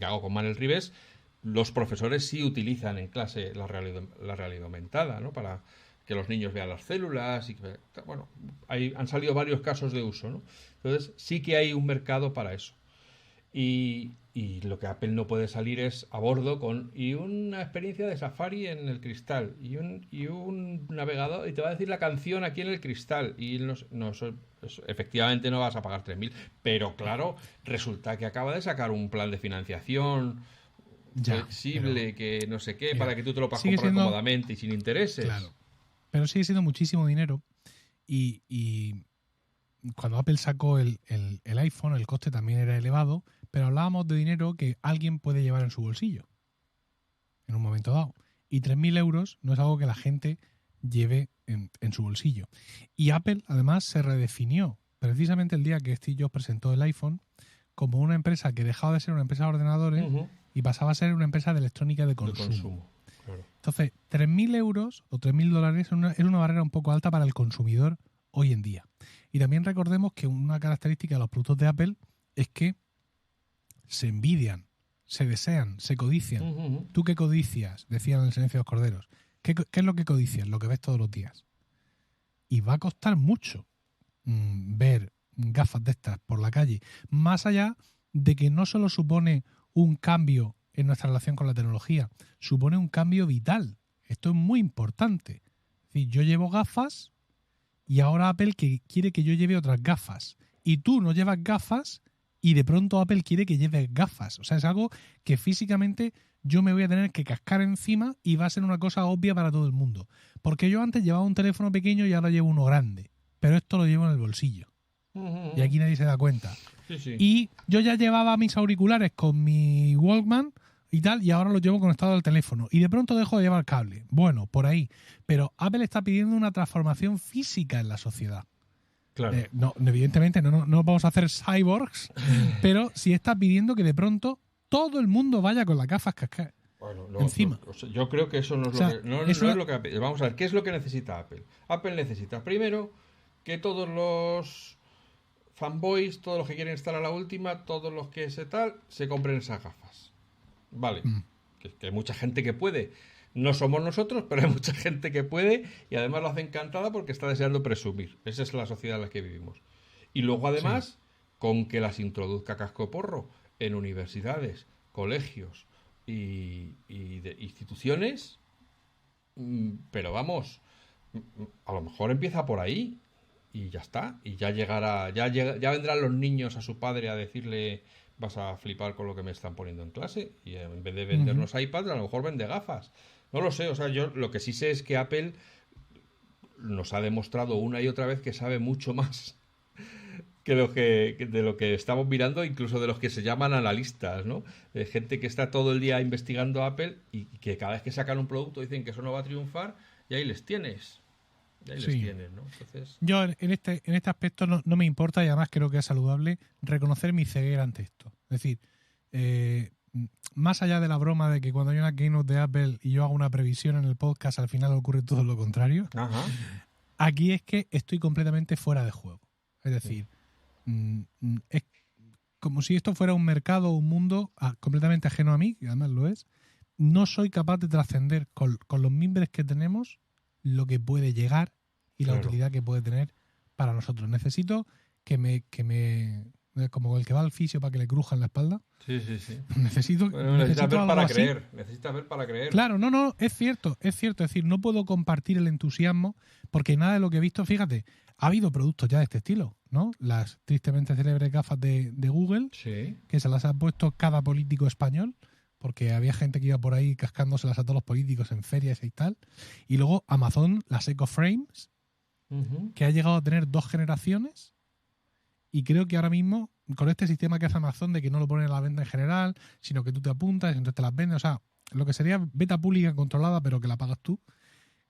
hago con Manel Ribes, los profesores sí utilizan en clase la realidad aumentada, ¿no? Para que los niños vean las células y bueno, han salido varios casos de uso, ¿no? Entonces sí que hay un mercado para eso. Y lo que Apple no puede salir es a bordo y una experiencia de Safari en el cristal y un navegador, y te va a decir la canción aquí en el cristal, y efectivamente no vas a pagar 3.000, pero claro, resulta que acaba de sacar un plan de financiación flexible, que no sé qué, para que tú te lo puedas comprar cómodamente y sin intereses. Claro, pero sigue siendo muchísimo dinero, y cuando Apple sacó el iPhone, el coste también era elevado, pero hablábamos de dinero que alguien puede llevar en su bolsillo en un momento dado. Y 3.000 euros no es algo que la gente lleve en su bolsillo. Y Apple, además, se redefinió precisamente el día que Steve Jobs presentó el iPhone como una empresa que dejaba de ser una empresa de ordenadores y pasaba a ser una empresa de electrónica de consumo. Claro. Entonces, 3.000 euros o 3.000 dólares es una barrera un poco alta para el consumidor hoy en día. Y también recordemos que una característica de los productos de Apple es que se envidian, se desean, se codician. ¿Tú qué codicias? Decían en El silencio de los corderos. ¿Qué es lo que codicias? Lo que ves todos los días. Y va a costar mucho ver gafas de estas por la calle. Más allá de que no solo supone un cambio en nuestra relación con la tecnología, supone un cambio vital. Esto es muy importante. Es decir, yo llevo gafas y ahora Apple quiere que yo lleve otras gafas. Y tú no llevas gafas y de pronto Apple quiere que lleves gafas. O sea, es algo que físicamente yo me voy a tener que cascar encima y va a ser una cosa obvia para todo el mundo. Porque yo antes llevaba un teléfono pequeño y ahora llevo uno grande. Pero esto lo llevo en el bolsillo. Y aquí nadie se da cuenta. Sí. Y yo ya llevaba mis auriculares con mi Walkman y tal, y ahora los llevo conectado al teléfono. Y de pronto dejo de llevar cable. Bueno, por ahí. Pero Apple está pidiendo una transformación física en la sociedad. Claro. No, evidentemente no vamos a hacer cyborgs, pero sí está pidiendo que de pronto todo el mundo vaya con las gafas cascadas Bueno, encima. o sea, yo creo que eso no es O lo sea, que no es es una... lo que vamos a ver, ¿qué es lo que necesita Apple? Apple necesita primero que todos los fanboys, todos los que quieren estar a la última, todos los que se compren esas gafas. Vale. Mm, Que hay mucha gente que puede. No somos nosotros, pero hay mucha gente que puede y además lo hace encantada porque está deseando presumir. Esa es la sociedad en la que vivimos. Y luego sí. además, con que las introduzca casco porro en universidades, colegios y de instituciones, pero vamos, a lo mejor empieza por ahí y ya está. Y ya llegará, ya vendrán los niños a su padre a decirle vas a flipar con lo que me están poniendo en clase. Y en vez de Ujú. vendernos iPads, a lo mejor vende gafas. No lo sé, o sea, yo lo que sí sé es que Apple nos ha demostrado una y otra vez que sabe mucho más que de lo que estamos mirando, incluso de los que se llaman analistas, ¿no? De gente que está todo el día investigando Apple y que cada vez que sacan un producto dicen que eso no va a triunfar y ahí les tienes. Y ahí les Sí. tienes, ¿no? Entonces, Yo en este aspecto no me importa y además creo que es saludable reconocer mi ceguera ante esto. Es decir, eh, más allá de la broma de que cuando hay una keynote de Apple y yo hago una previsión en el podcast, al final ocurre todo lo contrario, ajá. aquí es que estoy completamente fuera de juego. Es decir, es como si esto fuera un mercado o un mundo completamente ajeno a mí, que además lo es. No soy capaz de trascender con los mimbres que tenemos lo que puede llegar y la Claro. utilidad que puede tener para nosotros. Necesito como el que va al fisio para que le crujan la espalda, Sí, sí, sí. Bueno, necesitas necesito ver algo para así. creer. Necesitas ver para creer. Claro, no, es cierto, es cierto. Es decir, no puedo compartir el entusiasmo porque nada de lo que he visto, fíjate, ha habido productos ya de este estilo, ¿no? Las tristemente célebres gafas de Google, Sí. que se las ha puesto cada político español, porque había gente que iba por ahí cascándoselas a todos los políticos en ferias y tal. Y luego Amazon, las Echo Frames, Ujú. que ha llegado a tener 2 generaciones y creo que ahora mismo, con este sistema que hace Amazon de que no lo ponen a la venta en general, sino que tú te apuntas y entonces te las venden, o sea, lo que sería beta pública controlada, pero que la pagas tú,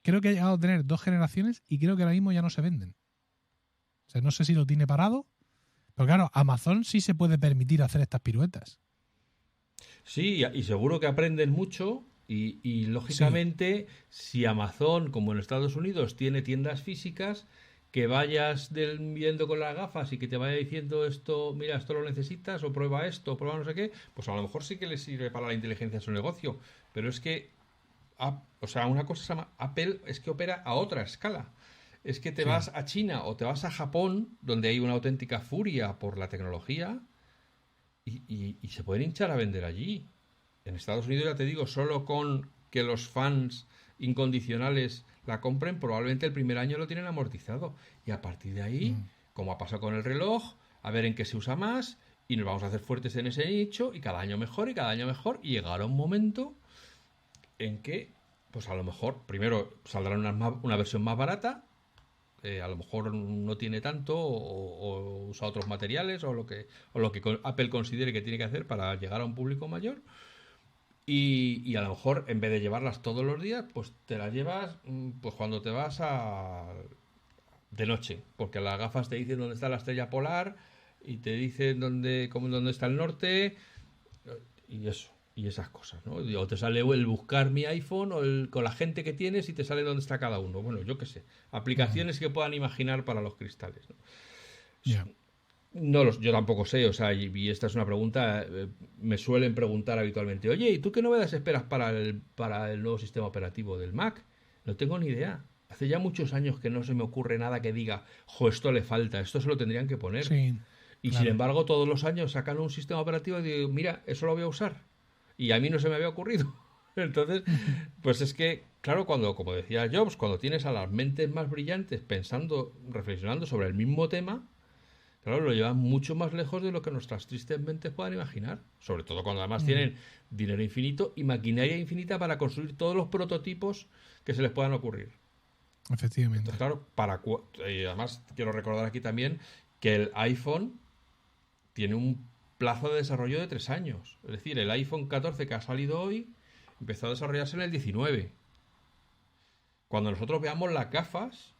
creo que ha llegado a tener 2 generaciones y creo que ahora mismo ya no se venden. O sea, no sé si lo tiene parado, pero claro, Amazon sí se puede permitir hacer estas piruetas. Sí, y seguro que aprenden mucho y Sí, lógicamente si Amazon, como en Estados Unidos, tiene tiendas físicas, que vayas viendo con las gafas y que te vaya diciendo esto, mira, esto lo necesitas o prueba esto, o prueba no sé qué, pues a lo mejor sí que les sirve para la inteligencia de su negocio. Pero es que, o sea, una cosa se llama Apple es que opera a otra escala. Es que te sí. vas a China o te vas a Japón, donde hay una auténtica furia por la tecnología, y se pueden hinchar a vender allí. En Estados Unidos, ya te digo, solo con que los fans incondicionales la compren, probablemente el primer año lo tienen amortizado. Y a partir de ahí, Mm, como ha pasado con el reloj, a ver en qué se usa más, y nos vamos a hacer fuertes en ese nicho, y cada año mejor, y cada año mejor, y llegará un momento en que, pues a lo mejor, primero saldrá una versión más barata, a lo mejor no tiene tanto o usa otros materiales o lo que Apple considere que tiene que hacer para llegar a un público mayor y a lo mejor en vez de llevarlas todos los días pues te las llevas pues cuando te vas de noche porque las gafas te dicen dónde está la estrella polar y te dicen dónde está el norte y eso y esas cosas, ¿no? O te sale el buscar mi iPhone con la gente que tienes y te sale dónde está cada uno. Bueno, yo qué sé. mm, Aplicaciones que puedan imaginar para los cristales, ¿no? ya. No yo tampoco sé, o sea, y esta es una pregunta, me suelen preguntar habitualmente, oye, ¿y tú qué novedades esperas para el nuevo sistema operativo del Mac? No tengo ni idea. Hace ya muchos años que no se me ocurre nada que diga, jo, esto le falta, esto se lo tendrían que poner. Sí, Y sin claro. embargo, todos los años sacan un sistema operativo y digo, mira, eso lo voy a usar. Y a mí no se me había ocurrido. Entonces, pues es que, claro, como decía Jobs, cuando tienes a las mentes más brillantes pensando, reflexionando sobre el mismo tema, claro, lo llevan mucho más lejos de lo que nuestras tristes mentes puedan imaginar. Sobre todo cuando además Mm, tienen dinero infinito y maquinaria infinita para construir todos los prototipos que se les puedan ocurrir. Entonces, efectivamente. claro, y además quiero recordar aquí también que el iPhone tiene un plazo de desarrollo de 3 años. Es decir, el iPhone 14 que ha salido hoy empezó a desarrollarse en el 19. Cuando nosotros veamos las gafas,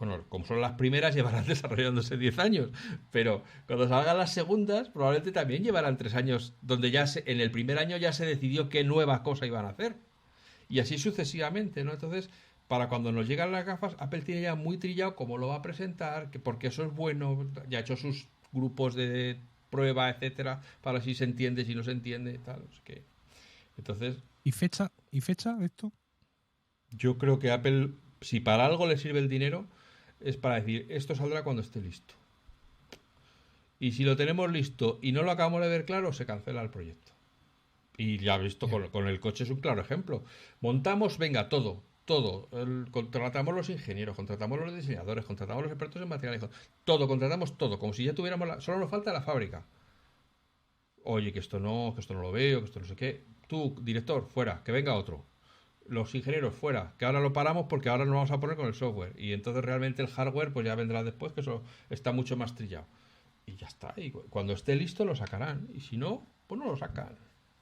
bueno, como son las primeras, llevarán desarrollándose 10 años, pero cuando salgan las segundas, probablemente también llevarán 3 años, donde en el primer año ya se decidió qué nueva cosa iban a hacer. Y así sucesivamente, ¿no? Entonces, para cuando nos llegan las gafas, Apple tiene ya muy trillado cómo lo va a presentar, que porque eso es bueno, ya ha hecho sus grupos de prueba, etcétera, para si se entiende, si no se entiende, tal, no sé qué. Entonces, ¿Y fecha de esto? yo creo que Apple, si para algo le sirve el dinero, es para decir, esto saldrá cuando esté listo. Y si lo tenemos listo y no lo acabamos de ver claro, se cancela el proyecto. Y ya visto, con el coche es un claro ejemplo. Montamos, venga, todo. Contratamos los ingenieros, contratamos los diseñadores, contratamos los expertos en materiales, todo, contratamos todo, como si ya tuviéramos solo nos falta la fábrica. Oye, que esto no lo veo, que esto no sé qué. Tú, director, fuera, que venga otro. Los ingenieros, fuera, que ahora lo paramos porque ahora nos vamos a poner con el software. Y entonces realmente el hardware pues ya vendrá después, que eso está mucho más trillado. Y ya está. Y cuando esté listo lo sacarán. Y si no, pues no lo sacan.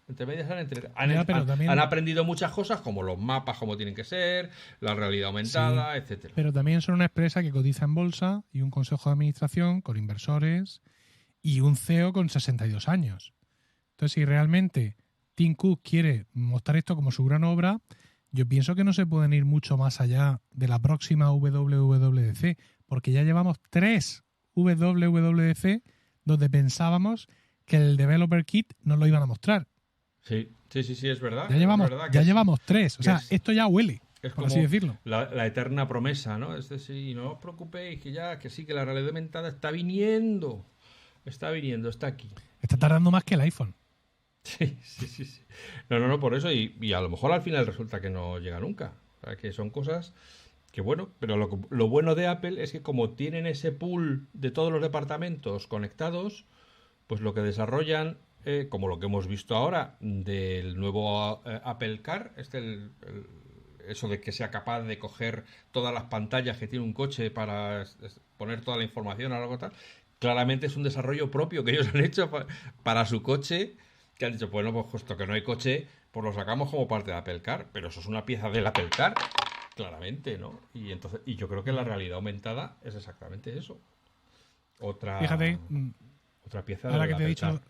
Entre medias han aprendido muchas cosas, como los mapas, como tienen que ser, la realidad aumentada, etcétera. Pero también son una empresa que cotiza en bolsa y un consejo de administración con inversores y un CEO con 62 años. Entonces, si realmente Tim Cook quiere mostrar esto como su gran obra, yo pienso que no se pueden ir mucho más allá de la próxima WWDC, porque ya llevamos 3 WWDC donde pensábamos que el Developer Kit nos lo iban a mostrar. Sí, es verdad. Ya llevamos 3, o sea, esto ya huele, por así decirlo. La eterna promesa, ¿no? Es decir, no os preocupéis, que sí, que la realidad aumentada está viniendo, está aquí. Está tardando más que el iPhone. Sí. No, por eso, y a lo mejor al final resulta que no llega nunca. O sea, que son cosas que bueno, pero lo bueno de Apple es que como tienen ese pool de todos los departamentos conectados, pues lo que desarrollan, como lo que hemos visto ahora del nuevo Apple Car, eso de que sea capaz de coger todas las pantallas que tiene un coche para poner toda la información o algo tal, claramente es un desarrollo propio que ellos han hecho para su coche, que han dicho, bueno, pues justo que no hay coche, pues lo sacamos como parte de Apple Car, pero eso es una pieza del Apple Car, claramente, ¿no? Y yo creo que la realidad aumentada es exactamente eso. Fíjate, otra pieza ahora que te he dicho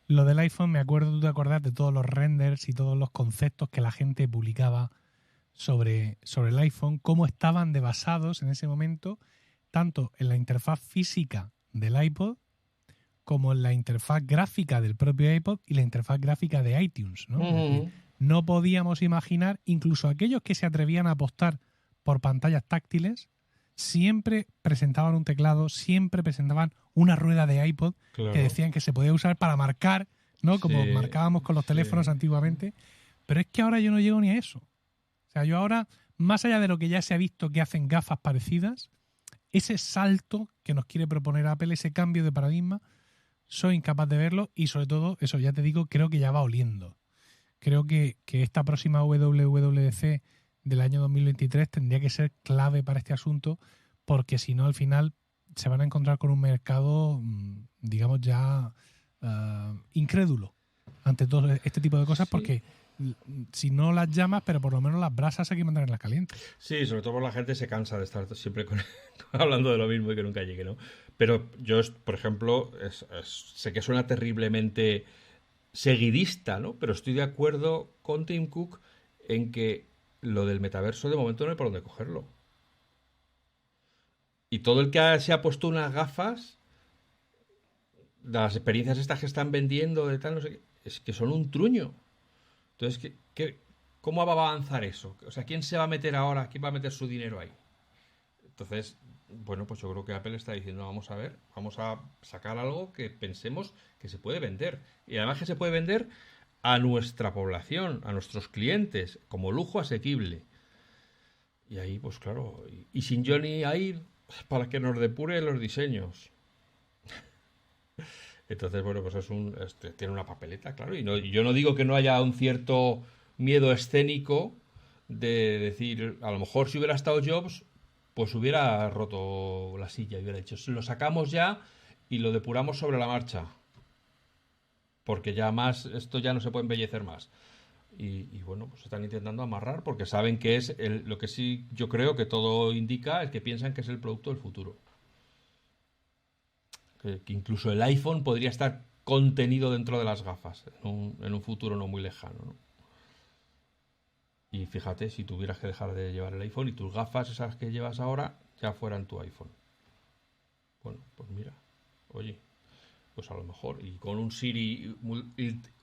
lo del iPhone, tú te acordás de todos los renders y todos los conceptos que la gente publicaba sobre el iPhone, cómo estaban basados en ese momento, tanto en la interfaz física del iPod, como en la interfaz gráfica del propio iPod y la interfaz gráfica de iTunes, ¿no? Uh-huh. No podíamos imaginar, incluso aquellos que se atrevían a apostar por pantallas táctiles, siempre presentaban un teclado, siempre presentaban una rueda de iPod, claro, que decían que se podía usar para marcar, ¿no? Como marcábamos con los teléfonos antiguamente. Pero es que ahora yo no llego ni a eso. O sea, yo ahora, más allá de lo que ya se ha visto que hacen gafas parecidas, ese salto que nos quiere proponer Apple, ese cambio de paradigma, soy incapaz de verlo y sobre todo, eso ya te digo, creo que ya va oliendo. Creo que esta próxima WWDC del año 2023 tendría que ser clave para este asunto, porque si no al final se van a encontrar con un mercado, digamos, ya incrédulo ante todo este tipo de cosas, porque si no las llamas, pero por lo menos las brasas hay que mantenerlas calientes. Sí, sobre todo porque la gente se cansa de estar siempre hablando de lo mismo y que nunca llegue, ¿no? Pero yo, por ejemplo, sé que suena terriblemente seguidista, ¿no? Pero estoy de acuerdo con Tim Cook en que lo del metaverso de momento no hay por dónde cogerlo. Y todo el que se ha puesto unas gafas, las experiencias estas que están vendiendo de tal, no sé qué, es que son un truño. Entonces, ¿cómo va a avanzar eso? O sea, ¿quién se va a meter ahora? ¿Quién va a meter su dinero ahí? Entonces, bueno, pues yo creo que Apple está diciendo, vamos a ver, vamos a sacar algo que pensemos que se puede vender. Y además que se puede vender a nuestra población, a nuestros clientes, como lujo asequible. Y ahí, pues claro, y sin Johnny ahí, para que nos depure los diseños. Entonces, bueno, pues tiene una papeleta, claro. Y yo no digo que no haya un cierto miedo escénico de decir, a lo mejor si hubiera estado Jobs, pues hubiera roto la silla y hubiera dicho, lo sacamos ya y lo depuramos sobre la marcha. Porque ya más, esto ya no se puede embellecer más. Y bueno, pues están intentando amarrar porque saben que es lo que sí yo creo que todo indica es que piensan que es el producto del futuro. Que incluso el iPhone podría estar contenido dentro de las gafas en un futuro no muy lejano, ¿no? Y fíjate, si tuvieras que dejar de llevar el iPhone y tus gafas, esas que llevas ahora, ya fueran tu iPhone. Bueno, pues mira, oye, pues a lo mejor. Y con un Siri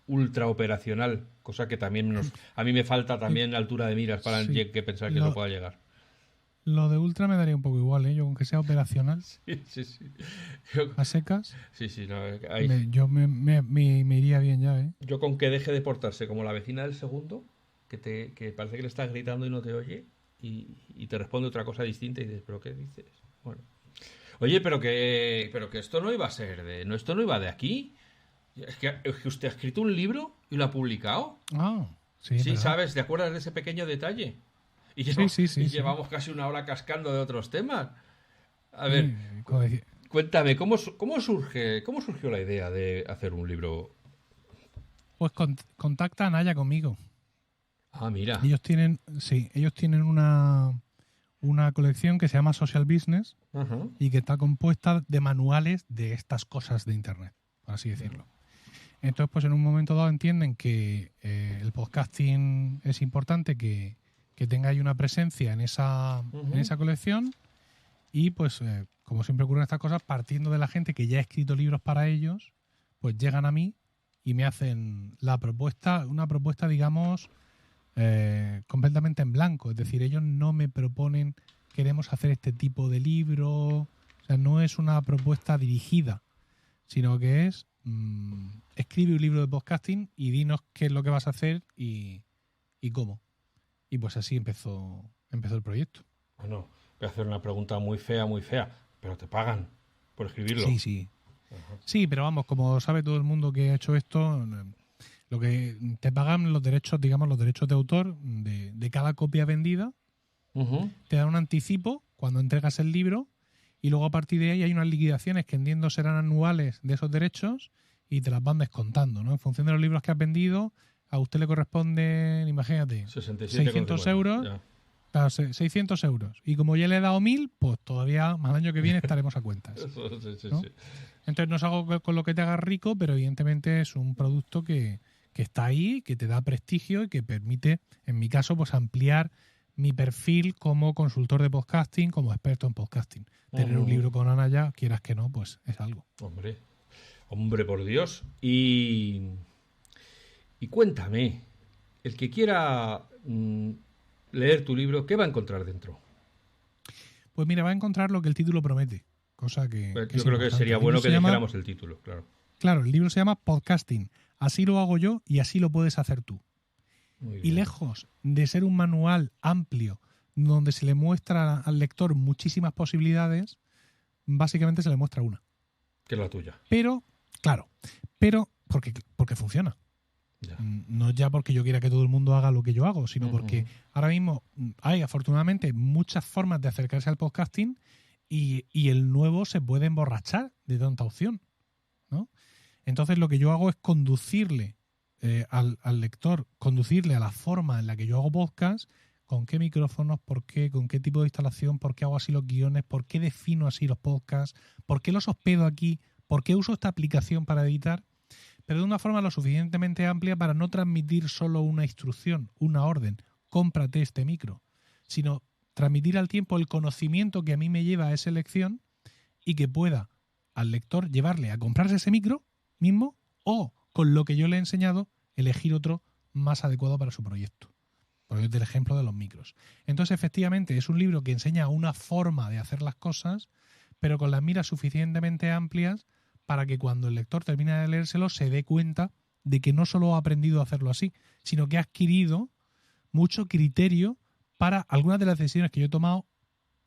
ultra operacional, cosa que también a mí me falta también altura de miras para Sí. que pensar que eso pueda llegar. Lo de Ultra me daría un poco igual, ¿eh? Yo con que sea operacional, Sí, sí, sí. a secas, Sí, sí, no, yo me iría bien ya, ¿eh? yo con que deje de portarse como la vecina del segundo, que parece que le estás gritando y no te oye, y te responde otra cosa distinta y dices, ¿pero qué dices? Bueno. Oye, pero que esto no iba a ser no, esto no iba de aquí. Es que usted ha escrito un libro y lo ha publicado. Ah, sí, Sí, ¿verdad? ¿sabes? ¿Te acuerdas de ese pequeño detalle? Y, Sí, sí, y sí, sí. llevamos casi una hora cascando de otros temas. A ver, Sí, como decir, cuéntame, cómo surgió la idea de hacer un libro? pues contacta a Naya conmigo. Ah, mira. Ellos tienen una colección que se llama Social Business Ajá. y que está compuesta de manuales de estas cosas de Internet, por así decirlo. Entonces, pues en un momento dado entienden que el podcasting es importante, que tenga ahí una presencia en esa colección y pues, como siempre ocurren estas cosas, partiendo de la gente que ya ha escrito libros para ellos, pues llegan a mí y me hacen una propuesta, digamos, completamente en blanco. Es decir, ellos no me proponen, queremos hacer este tipo de libro. O sea, no es una propuesta dirigida, sino que es escribe un libro de podcasting y dinos qué es lo que vas a hacer y cómo. Y pues así empezó el proyecto. Bueno, voy a hacer una pregunta muy fea, pero te pagan por escribirlo. Sí, sí. Sí, pero vamos, como sabe todo el mundo que ha hecho esto, lo que te pagan los derechos, digamos, los derechos de autor de cada copia vendida, Ujú. te dan un anticipo cuando entregas el libro y luego a partir de ahí hay unas liquidaciones que entiendo serán anuales de esos derechos y te las van descontando, ¿no? En función de los libros que has vendido, a usted le corresponden, imagínate, 600 67,50. euros, Ya. claro, 600 euros. Y como ya le he dado 1000, pues todavía más el año que viene estaremos a cuentas. Eso, sí, sí, ¿No? sí. Entonces no es algo con lo que te hagas rico, pero evidentemente es un producto que está ahí, que te da prestigio y que permite, en mi caso, pues ampliar mi perfil como consultor de podcasting, como experto en podcasting. Tener un libro con Ana ya, quieras que no, pues es algo. Hombre, por Dios. Y cuéntame, el que quiera leer tu libro, ¿qué va a encontrar dentro? Pues mira, va a encontrar lo que el título promete, cosa que Yo es creo que importante. sería bueno que dijéramos el título, claro. Claro, el libro se llama Podcasting. Así lo hago yo y así lo puedes hacer tú. Muy Y bien. lejos de ser un manual amplio donde se le muestra al lector muchísimas posibilidades, básicamente se le muestra una. Que es la tuya. Pero, claro, porque funciona. Ya. No ya porque yo quiera que todo el mundo haga lo que yo hago, sino porque ahora mismo hay afortunadamente muchas formas de acercarse al podcasting y el nuevo se puede emborrachar de tanta opción, ¿no? Entonces lo que yo hago es conducirle al lector, conducirle a la forma en la que yo hago podcast, con qué micrófonos, por qué, con qué tipo de instalación, por qué hago así los guiones, por qué defino así los podcasts, por qué los hospedo aquí, por qué uso esta aplicación para editar, pero de una forma lo suficientemente amplia para no transmitir solo una instrucción, una orden, cómprate este micro, sino transmitir al tiempo el conocimiento que a mí me lleva a esa elección y que pueda al lector llevarle a comprarse ese micro mismo o, con lo que yo le he enseñado, elegir otro más adecuado para su proyecto. Por ejemplo, el ejemplo de los micros. Entonces, efectivamente, es un libro que enseña una forma de hacer las cosas, pero con las miras suficientemente amplias para que cuando el lector termine de leérselo se dé cuenta de que no solo ha aprendido a hacerlo así, sino que ha adquirido mucho criterio para algunas de las decisiones que yo he tomado,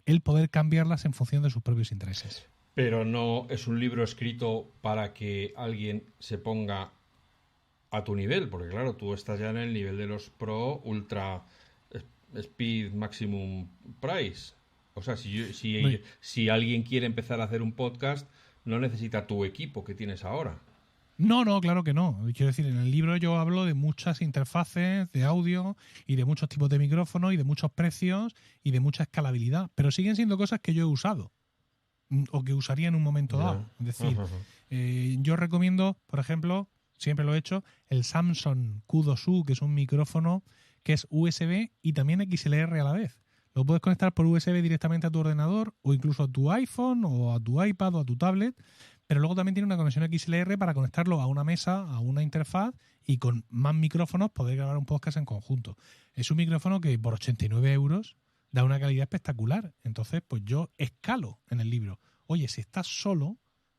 el poder cambiarlas en función de sus propios intereses. Pero no es un libro escrito para que alguien se ponga a tu nivel, porque claro, tú estás ya en el nivel de los Pro Ultra Speed Maximum Price. O sea, si alguien quiere empezar a hacer un podcast, no necesita tu equipo que tienes ahora. No, claro que no. Quiero decir, en el libro yo hablo de muchas interfaces de audio y de muchos tipos de micrófonos y de muchos precios y de mucha escalabilidad, pero siguen siendo cosas que yo he usado o que usaría en un momento Ya. dado. Es decir, Ajá. yo recomiendo, por ejemplo, siempre lo he hecho, el Samsung Q2U, que es un micrófono que es USB y también XLR a la vez. Lo puedes conectar por USB directamente a tu ordenador o incluso a tu iPhone o a tu iPad o a tu tablet, pero luego también tiene una conexión XLR para conectarlo a una mesa, a una interfaz y con más micrófonos poder grabar un podcast en conjunto. Es un micrófono que por 89 euros da una calidad espectacular. Entonces, pues yo escalo en el libro. Oye, si estás solo,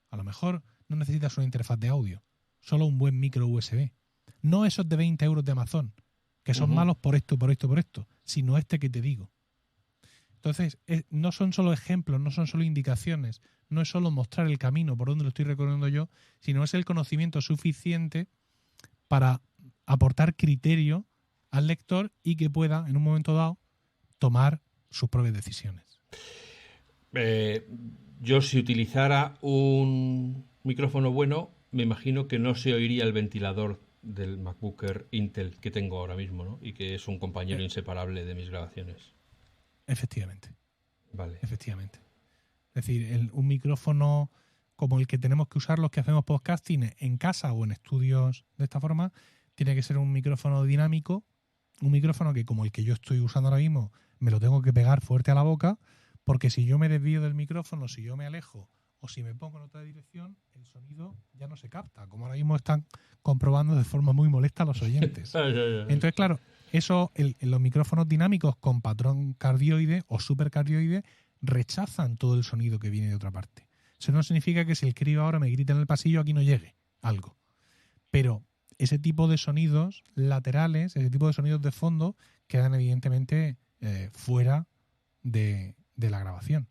a lo mejor no necesitas una interfaz de audio, solo un buen micro USB. No esos de 20 euros de Amazon, que son Ujú. malos por esto, por esto, por esto, sino este que te digo. Entonces, no son solo ejemplos, no son solo indicaciones, no es solo mostrar el camino por donde lo estoy recorriendo yo, sino es el conocimiento suficiente para aportar criterio al lector y que pueda, en un momento dado, tomar sus propias decisiones. Eh, yo si utilizara un micrófono bueno, me imagino que no se oiría el ventilador del MacBook Air Intel que tengo ahora mismo, ¿no? Y que es un compañero Eh, inseparable de mis grabaciones. efectivamente, Vale. efectivamente. Es decir, un micrófono como el que tenemos que usar los que hacemos podcasting en casa o en estudios de esta forma, tiene que ser un micrófono dinámico, un micrófono que como el que yo estoy usando ahora mismo, me lo tengo que pegar fuerte a la boca, porque si yo me desvío del micrófono, si yo me alejo o si me pongo en otra dirección, el sonido ya no se capta, como ahora mismo están comprobando de forma muy molesta los oyentes. Ay, ay, ay. Entonces, claro, eso, los micrófonos dinámicos con patrón cardioide o supercardioide rechazan todo el sonido que viene de otra parte. Eso no significa que si el crío ahora me grita en el pasillo, aquí no llegue algo. Pero ese tipo de sonidos laterales, ese tipo de sonidos de fondo, quedan evidentemente fuera de la grabación.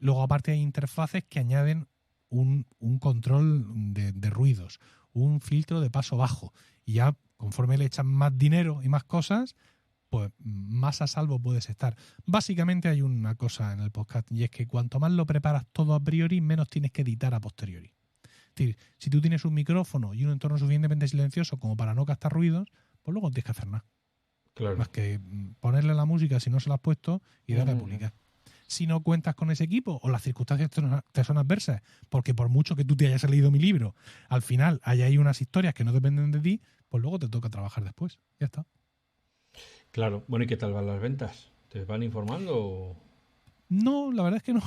Luego, aparte, hay interfaces que añaden un control de ruidos, un filtro de paso bajo. Y ya, conforme le echan más dinero y más cosas, pues más a salvo puedes estar. Básicamente hay una cosa en el podcast y es que cuanto más lo preparas todo a priori, menos tienes que editar a posteriori. Es decir, si tú tienes un micrófono y un entorno suficientemente silencioso como para no captar ruidos, pues luego no tienes que hacer nada. Claro. Más que ponerle la música si no se la has puesto y darle a Ujú. publicar. Si no cuentas con ese equipo o las circunstancias te son adversas, porque por mucho que tú te hayas leído mi libro, al final hay ahí unas historias que no dependen de ti, pues luego te toca trabajar después. Ya está. Claro. Bueno, ¿y qué tal van las ventas? ¿Te van informando? No, la verdad es que no.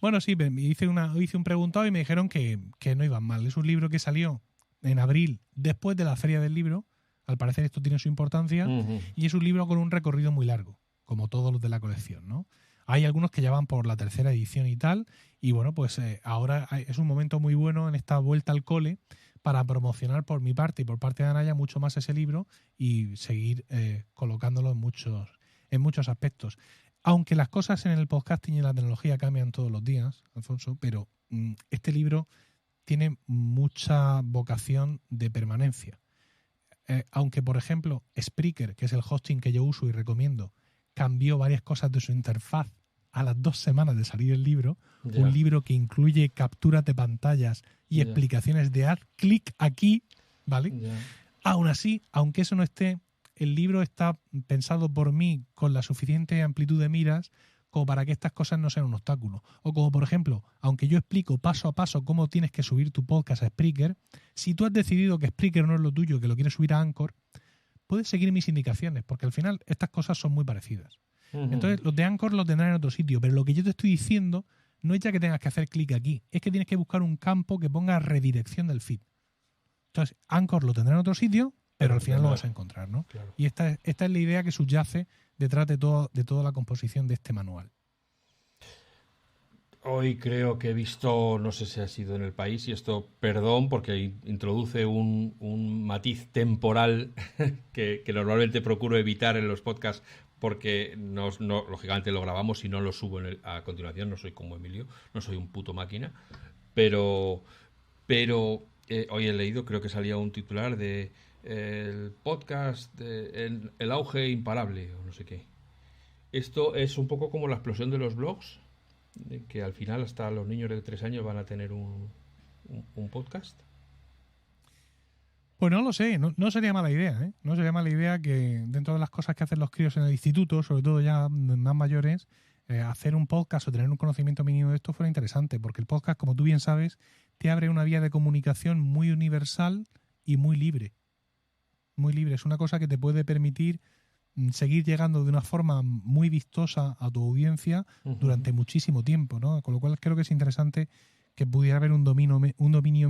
Bueno, sí, hice un preguntado y me dijeron que no iban mal. Es un libro que salió en abril, después de la Feria del Libro. Al parecer esto tiene su importancia. Ujú. Y es un libro con un recorrido muy largo, como todos los de la colección, ¿no? Hay algunos que ya van por la tercera edición y tal. Y bueno, pues ahora es un momento muy bueno en esta vuelta al cole para promocionar por mi parte y por parte de Anaya mucho más ese libro y seguir colocándolo en muchos aspectos. Aunque las cosas en el podcasting y en la tecnología cambian todos los días, Alfonso, pero este libro tiene mucha vocación de permanencia. Aunque, por ejemplo, Spreaker, que es el hosting que yo uso y recomiendo, cambió varias cosas de su interfaz a las 2 semanas de salir el libro, un Ya, libro que incluye capturas de pantallas y ya, explicaciones de haz clic aquí, ¿vale? ya. Aún así, aunque eso no esté, el libro está pensado por mí con la suficiente amplitud de miras como para que estas cosas no sean un obstáculo. O como, por ejemplo, aunque yo explico paso a paso cómo tienes que subir tu podcast a Spreaker, si tú has decidido que Spreaker no es lo tuyo, que lo quieres subir a Anchor, puedes seguir mis indicaciones, porque al final estas cosas son muy parecidas. Ujú. Entonces, los de Anchor los tendrán en otro sitio, pero lo que yo te estoy diciendo no es ya que tengas que hacer clic aquí, es que tienes que buscar un campo que ponga redirección del feed. Entonces, Anchor lo tendrá en otro sitio, pero al final lo vas a encontrar, ¿no? Claro. Y esta es la idea que subyace detrás de toda la composición de este manual. Hoy creo que he visto, no sé si ha sido en el país, y esto, perdón, porque introduce un matiz temporal que normalmente procuro evitar en los podcasts porque lógicamente lo grabamos y no lo subo a continuación, no soy como Emilio, no soy un puto máquina, pero, pero hoy he leído, creo que salía un titular de el podcast, el auge imparable, o no sé qué. Esto es un poco como la explosión de los blogs, de que al final hasta los niños de 3 años van a tener un podcast. Pues no lo sé, no sería mala idea, ¿eh? No sería mala idea que dentro de las cosas que hacen los críos en el instituto, sobre todo ya más mayores, hacer un podcast o tener un conocimiento mínimo de esto fuera interesante, porque el podcast, como tú bien sabes, te abre una vía de comunicación muy universal y muy libre. Muy libre. Es una cosa que te puede permitir seguir llegando de una forma muy vistosa a tu audiencia durante muchísimo tiempo, ¿no? Con lo cual creo que es interesante que pudiera haber un dominio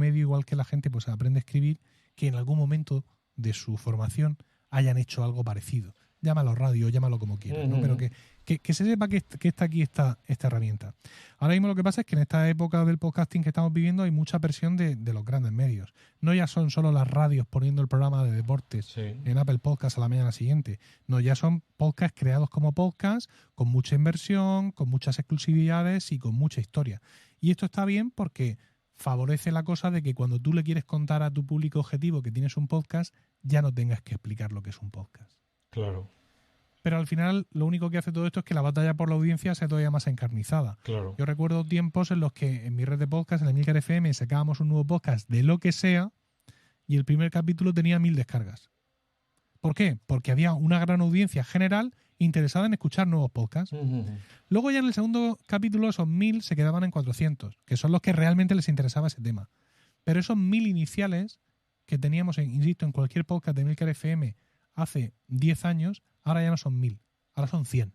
medio, igual que la gente pues aprende a escribir, que en algún momento de su formación hayan hecho algo parecido. Llámalo radio, llámalo como quieras, ¿no? Pero que se sepa que está aquí esta herramienta. Ahora mismo lo que pasa es que en esta época del podcasting que estamos viviendo hay mucha presión de los grandes medios. No ya son solo las radios poniendo el programa de deportes en Apple Podcasts a la mañana siguiente. No, ya son podcasts creados como podcasts, con mucha inversión, con muchas exclusividades y con mucha historia. Y esto está bien porque favorece la cosa de que cuando tú le quieres contar a tu público objetivo que tienes un podcast, ya no tengas que explicar lo que es un podcast. Claro. Pero al final lo único que hace todo esto es que la batalla por la audiencia sea todavía más encarnizada. Claro. Yo recuerdo tiempos en los que en mi red de podcast, en la Emilcar FM, sacábamos un nuevo podcast de lo que sea y el primer capítulo tenía 1000 descargas. ¿Por qué? Porque había una gran audiencia general interesada en escuchar nuevos podcasts. Luego ya en el segundo capítulo esos 1000 se quedaban en 400, que son los que realmente les interesaba ese tema. Pero esos 1000 iniciales que teníamos, insisto, en cualquier podcast de Emilcar FM hace 10 años, ahora ya no son 1000, ahora son 100.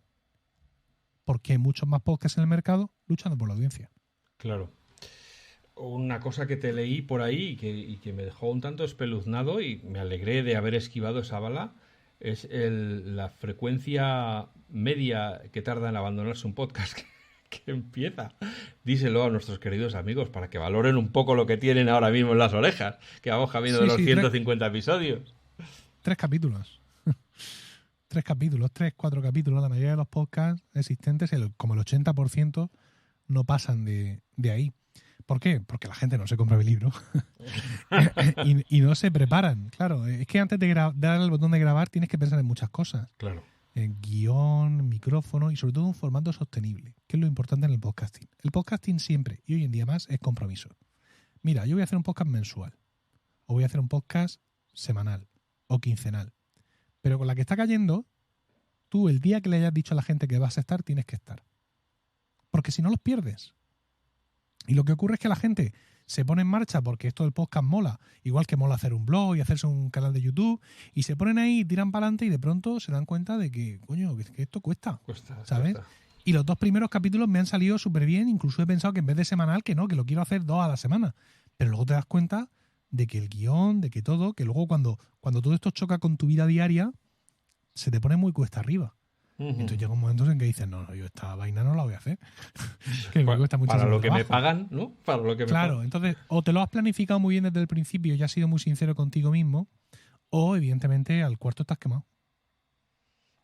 Porque hay muchos más podcasts en el mercado luchando por la audiencia. Claro. Una cosa que te leí por ahí y que me dejó un tanto espeluznado y me alegré de haber esquivado esa bala es la frecuencia media que tarda en abandonarse un podcast que empieza. Díselo a nuestros queridos amigos para que valoren un poco lo que tienen ahora mismo en las orejas, que vamos camino de los 150 episodios. 3 capítulos. 3 capítulos, 3, 4 capítulos. La mayoría de los podcasts existentes, como el 80%, no pasan de ahí. ¿Por qué? Porque la gente no se compra el libro y no se preparan. Claro, es que antes de dar al botón de grabar tienes que pensar en muchas cosas. Claro. Guión, micrófono y sobre todo un formato sostenible, que es lo importante en el podcasting. El podcasting siempre, y hoy en día más, es compromiso. Mira, yo voy a hacer un podcast mensual o voy a hacer un podcast semanal o quincenal. Pero con la que está cayendo, tú el día que le hayas dicho a la gente que vas a estar, tienes que estar. Porque si no los pierdes. Y lo que ocurre es que la gente se pone en marcha porque esto del podcast mola, igual que mola hacer un blog y hacerse un canal de YouTube, y se ponen ahí, tiran para adelante y de pronto se dan cuenta de que, coño, que esto cuesta, ¿sabes? Cuesta. Y los 2 primeros capítulos me han salido súper bien, incluso he pensado que en vez de semanal, que no, que lo quiero hacer 2 a la semana. Pero luego te das cuenta de que el guión, de que todo, que luego cuando todo esto choca con tu vida diaria, se te pone muy cuesta arriba. Entonces llega un momento en que dices, no, yo esta vaina no la voy a hacer. Que me cuesta mucho para lo que trabajo. Me pagan, ¿no? Para lo que me claro, pagan. Entonces, o te lo has planificado muy bien desde el principio y has sido muy sincero contigo mismo, o evidentemente al cuarto estás quemado.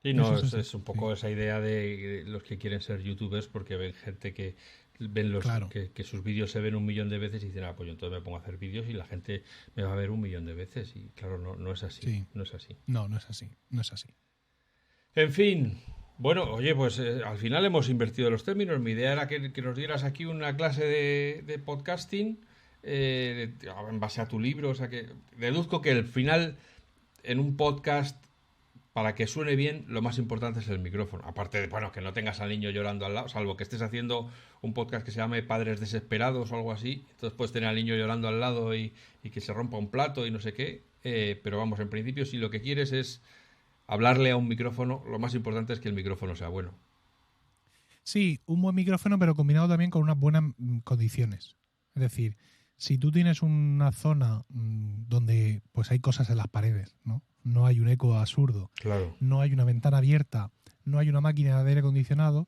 Y no, es un poco esa idea de los que quieren ser youtubers porque ven gente que ven que sus vídeos se ven 1 millón de veces y dicen, pues yo entonces me pongo a hacer vídeos y la gente me va a ver 1 millón de veces. Y claro, no es así. Sí. No es así. No es así. No es así. En fin, bueno, oye, pues al final hemos invertido los términos. Mi idea era que nos dieras aquí una clase de podcasting en base a tu libro. O sea que deduzco que al final en un podcast, para que suene bien, lo más importante es el micrófono. Aparte de, bueno, que no tengas al niño llorando al lado, salvo que estés haciendo un podcast que se llame Padres Desesperados o algo así. Entonces puedes tener al niño llorando al lado y que se rompa un plato y no sé qué. Pero vamos, en principio, si lo que quieres es hablarle a un micrófono, lo más importante es que el micrófono sea bueno. Sí, un buen micrófono, pero combinado también con unas buenas condiciones. Es decir, si tú tienes una zona donde pues hay cosas en las paredes, no hay un eco absurdo, claro, no hay una ventana abierta, no hay una máquina de aire acondicionado,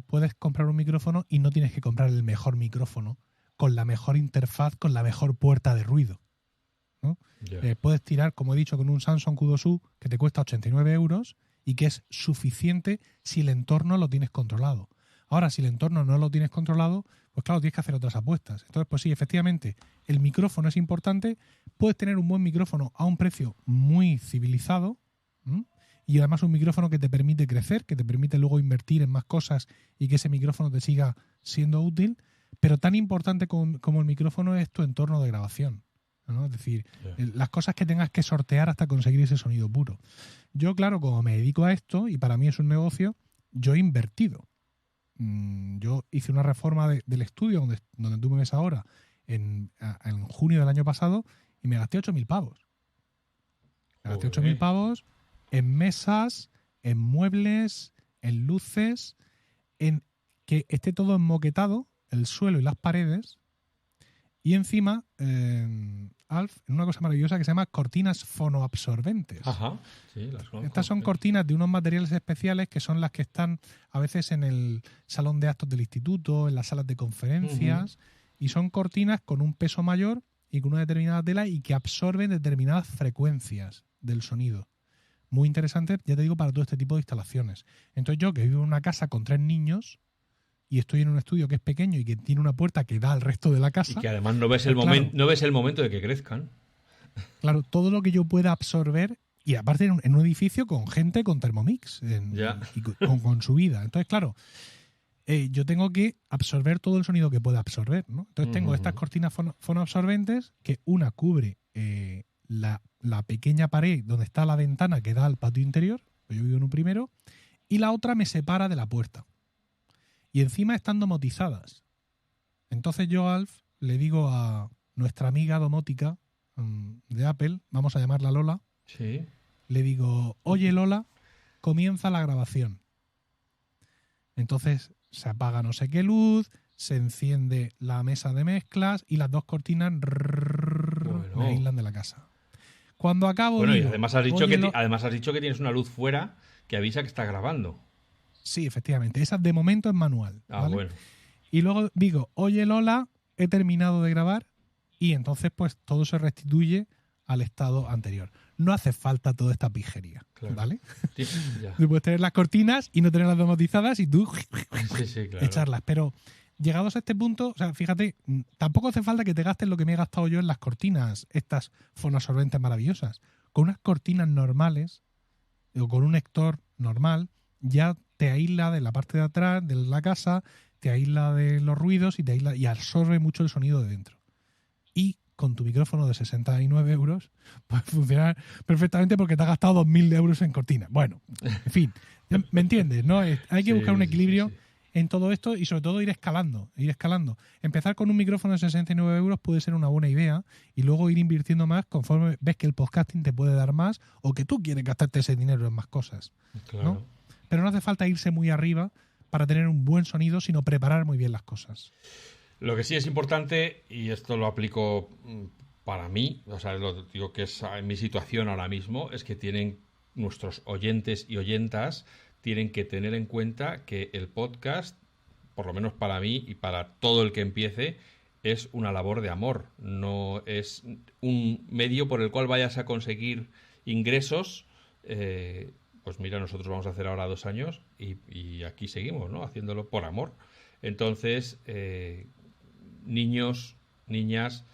puedes comprar un micrófono y no tienes que comprar el mejor micrófono con la mejor interfaz, con la mejor puerta de ruido, ¿no? Yeah. Puedes tirar, como he dicho, con un Samsung Q2U que te cuesta 89 euros y que es suficiente si el entorno lo tienes controlado. Ahora, si el entorno no lo tienes controlado, pues claro, tienes que hacer otras apuestas. Entonces, pues sí, efectivamente, el micrófono es importante. Puedes tener un buen micrófono a un precio muy civilizado, y además un micrófono que te permite crecer, que te permite luego invertir en más cosas y que ese micrófono te siga siendo útil. Pero tan importante como el micrófono es tu entorno de grabación. ¿no? Es decir, las cosas que tengas que sortear hasta conseguir ese sonido puro. Yo, claro, como me dedico a esto y para mí es un negocio, yo he invertido. Yo hice una reforma del estudio donde tú me ves ahora en junio del año pasado y me gasté 8.000 pavos. Me gasté 8.000 pavos en mesas, en muebles, en luces, en que esté todo enmoquetado, el suelo y las paredes, y encima, Alf, en una cosa maravillosa que se llama cortinas fonoabsorbentes. Ajá, sí, las conozco. Estas son cortinas de unos materiales especiales que son las que están a veces en el salón de actos del instituto, en las salas de conferencias, y son cortinas con un peso mayor y con una determinada tela y que absorben determinadas frecuencias del sonido. Muy interesante, ya te digo, para todo este tipo de instalaciones. Entonces yo, que vivo en una casa con 3 niños y estoy en un estudio que es pequeño y que tiene una puerta que da al resto de la casa... Y que además no ves el momento de que crezcan. Claro, todo lo que yo pueda absorber, y aparte en un edificio con gente con Thermomix y con su vida. Entonces, claro, yo tengo que absorber todo el sonido que pueda absorber, ¿no? Entonces tengo estas cortinas fonoabsorbentes que una cubre la pequeña pared donde está la ventana que da al patio interior, yo vivo en un primero, y la otra me separa de la puerta. Y encima están domotizadas. Entonces yo, Alf, le digo a nuestra amiga domótica de Apple, vamos a llamarla Lola, sí. Le digo, oye Lola, comienza la grabación. Entonces se apaga no sé qué luz, se enciende la mesa de mezclas y las 2 cortinas me aíslan de la casa. Cuando acabo... Bueno, digo, y además has dicho que tienes una luz fuera que avisa que está grabando. Sí, efectivamente. Esa de momento es manual. ¿Vale? Bueno. Y luego digo, oye Lola, he terminado de grabar, y entonces pues todo se restituye al estado anterior. No hace falta toda esta pijería, claro. ¿Vale? Sí, tú puedes tener las cortinas y no tenerlas domotizadas y tú claro. Echarlas. Pero llegados a este punto, o sea, fíjate, tampoco hace falta que te gastes lo que me he gastado yo en las cortinas, estas fonoabsorbentes maravillosas. Con unas cortinas normales o con un lector normal ya te aísla de la parte de atrás de la casa, te aísla de los ruidos y te aísla y absorbe mucho el sonido de dentro. Y con tu micrófono de 69 euros puede funcionar perfectamente porque te has gastado 2.000 euros en cortinas. Bueno, en fin, ¿me entiendes? ¿No? Hay que buscar un equilibrio en todo esto y sobre todo ir escalando. Empezar con un micrófono de 69 euros puede ser una buena idea y luego ir invirtiendo más conforme ves que el podcasting te puede dar más o que tú quieres gastarte ese dinero en más cosas. Claro. ¿No? Pero no hace falta irse muy arriba para tener un buen sonido, sino preparar muy bien las cosas. Lo que sí es importante, y esto lo aplico para mí, o sea, lo digo que es en mi situación ahora mismo, es que tienen nuestros oyentes y oyentas tienen que tener en cuenta que el podcast, por lo menos para mí y para todo el que empiece, es una labor de amor. No es un medio por el cual vayas a conseguir ingresos. Pues mira, nosotros vamos a hacer ahora 2 años y aquí seguimos, ¿no? Haciéndolo por amor. Entonces, niños, niñas,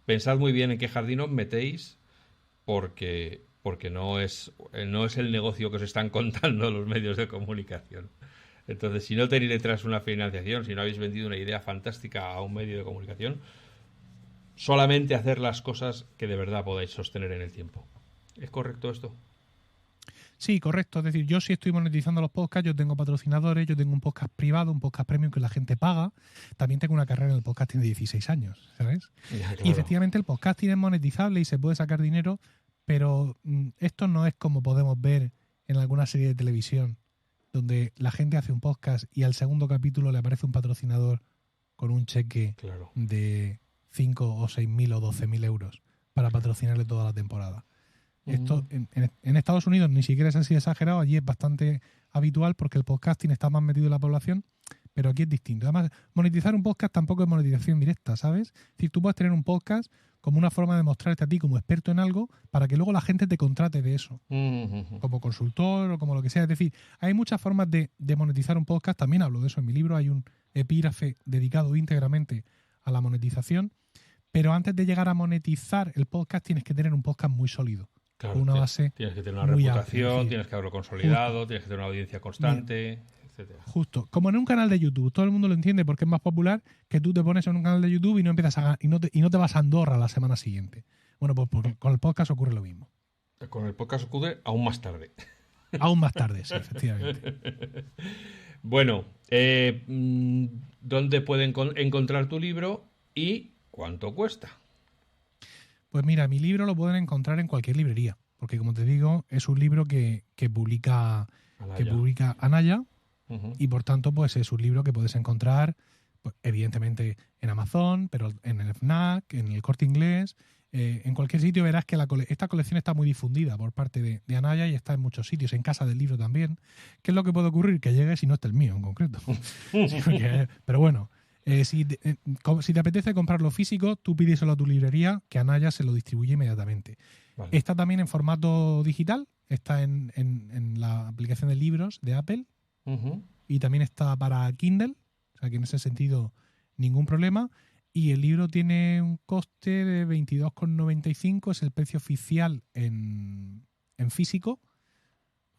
pensad muy bien en qué jardín os metéis porque no es el negocio que os están contando los medios de comunicación. Entonces, si no tenéis detrás una financiación, si no habéis vendido una idea fantástica a un medio de comunicación, solamente hacer las cosas que de verdad podáis sostener en el tiempo. ¿Es correcto esto? Sí, correcto. Es decir, yo sí estoy monetizando los podcasts, yo tengo patrocinadores, yo tengo un podcast privado, un podcast premium que la gente paga. También tengo una carrera en el podcasting de 16 años, ¿sabes? Ya, claro. Y efectivamente el podcasting es monetizable y se puede sacar dinero, pero esto no es como podemos ver en alguna serie de televisión, donde la gente hace un podcast y al segundo capítulo le aparece un patrocinador con un cheque de 5 o 6.000 o 12.000 euros para patrocinarle toda la temporada. Esto en Estados Unidos ni siquiera es así exagerado, allí es bastante habitual porque el podcasting está más metido en la población, pero aquí es distinto. Además, monetizar un podcast tampoco es monetización directa, ¿sabes? Es decir, tú puedes tener un podcast como una forma de mostrarte a ti como experto en algo para que luego la gente te contrate de eso, como consultor o como lo que sea. Es decir, hay muchas formas de monetizar un podcast, también hablo de eso en mi libro, hay un epígrafe dedicado íntegramente a la monetización, pero antes de llegar a monetizar el podcast tienes que tener un podcast muy sólido. Claro, una base tienes que tener una reputación, tienes que haberlo consolidado, tienes que tener una audiencia constante, etcétera. Justo. Como en un canal de YouTube. Todo el mundo lo entiende porque es más popular que tú te pones en un canal de YouTube y no empiezas y no te vas a Andorra la semana siguiente. Bueno, pues con el podcast ocurre lo mismo. Con el podcast ocurre aún más tarde. Aún más tarde, sí, efectivamente. Bueno, ¿dónde pueden encontrar tu libro y cuánto cuesta? Pues mira, mi libro lo pueden encontrar en cualquier librería, porque como te digo, es un libro que publica Anaya Uh-huh. y por tanto pues es un libro que puedes encontrar pues, evidentemente en Amazon, pero en el FNAC, en el Corte Inglés, en cualquier sitio verás que esta colección está muy difundida por parte de Anaya y está en muchos sitios, en Casa del Libro también. ¿Qué es lo que puede ocurrir? Que llegue si no está el mío en concreto. Sí, pero bueno, si te apetece comprarlo físico, tú pídeselo a tu librería, que Anaya se lo distribuye inmediatamente. Vale. Está también en formato digital, está en la aplicación de libros de Apple Uh-huh. y también está para Kindle, o sea que en ese sentido ningún problema. Y el libro tiene un coste de 22,95, es el precio oficial en físico.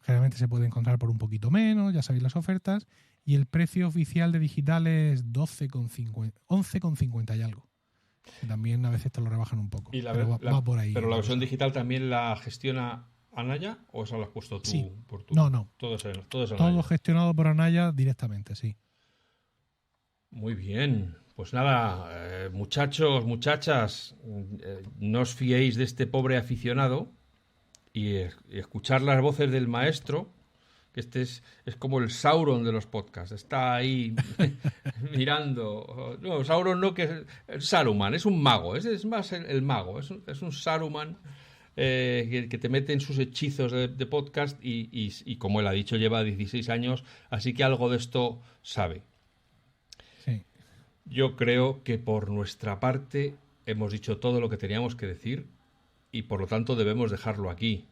Generalmente se puede encontrar por un poquito menos, ya sabéis las ofertas. Y el precio oficial de digital es 11,50 y algo. Que también a veces te lo rebajan un poco. Pero va por ahí. ¿Pero la versión digital también la gestiona Anaya o eso lo has puesto tú? Sí. Por tu? No. Todo es Anaya. Todo gestionado por Anaya directamente, sí. Muy bien. Pues nada, muchachos, muchachas, no os fiéis de este pobre aficionado y escuchar las voces del maestro, que este es como el Sauron de los podcasts, está ahí mirando. No, Sauron no, que es Saruman, es un mago, es más el mago, es un Saruman que te mete en sus hechizos de podcast y como él ha dicho, lleva 16 años, así que algo de esto sabe. Yo creo que por nuestra parte hemos dicho todo lo que teníamos que decir y por lo tanto debemos dejarlo aquí.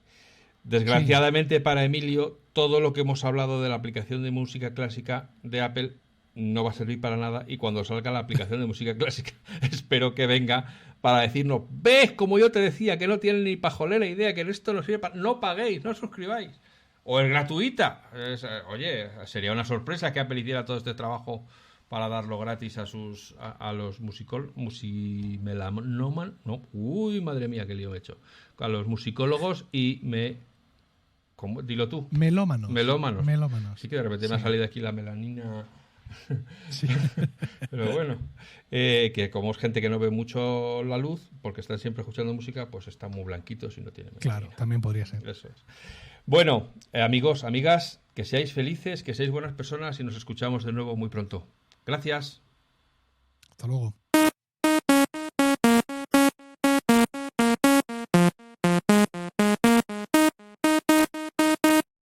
Desgraciadamente para Emilio, todo lo que hemos hablado de la aplicación de música clásica de Apple no va a servir para nada y cuando salga la aplicación de música clásica espero que venga para decirnos, ves como yo te decía que no tienen ni pajolera idea, que esto no sirve para... No paguéis, no suscribáis. O es gratuita. Oye, sería una sorpresa que Apple hiciera todo este trabajo para darlo gratis a los musimelanoman, no, uy, madre mía, qué lío he hecho. A los musicólogos y ¿cómo? Dilo tú. Melómanos. Sí que de repente me ha salido aquí la melanina. Sí. Pero bueno, que como es gente que no ve mucho la luz, porque están siempre escuchando música, pues están muy blanquitos y no tienen melanina. Claro, también podría ser. Eso es. Bueno, amigos, amigas, que seáis felices, que seáis buenas personas y nos escuchamos de nuevo muy pronto. Gracias. Hasta luego.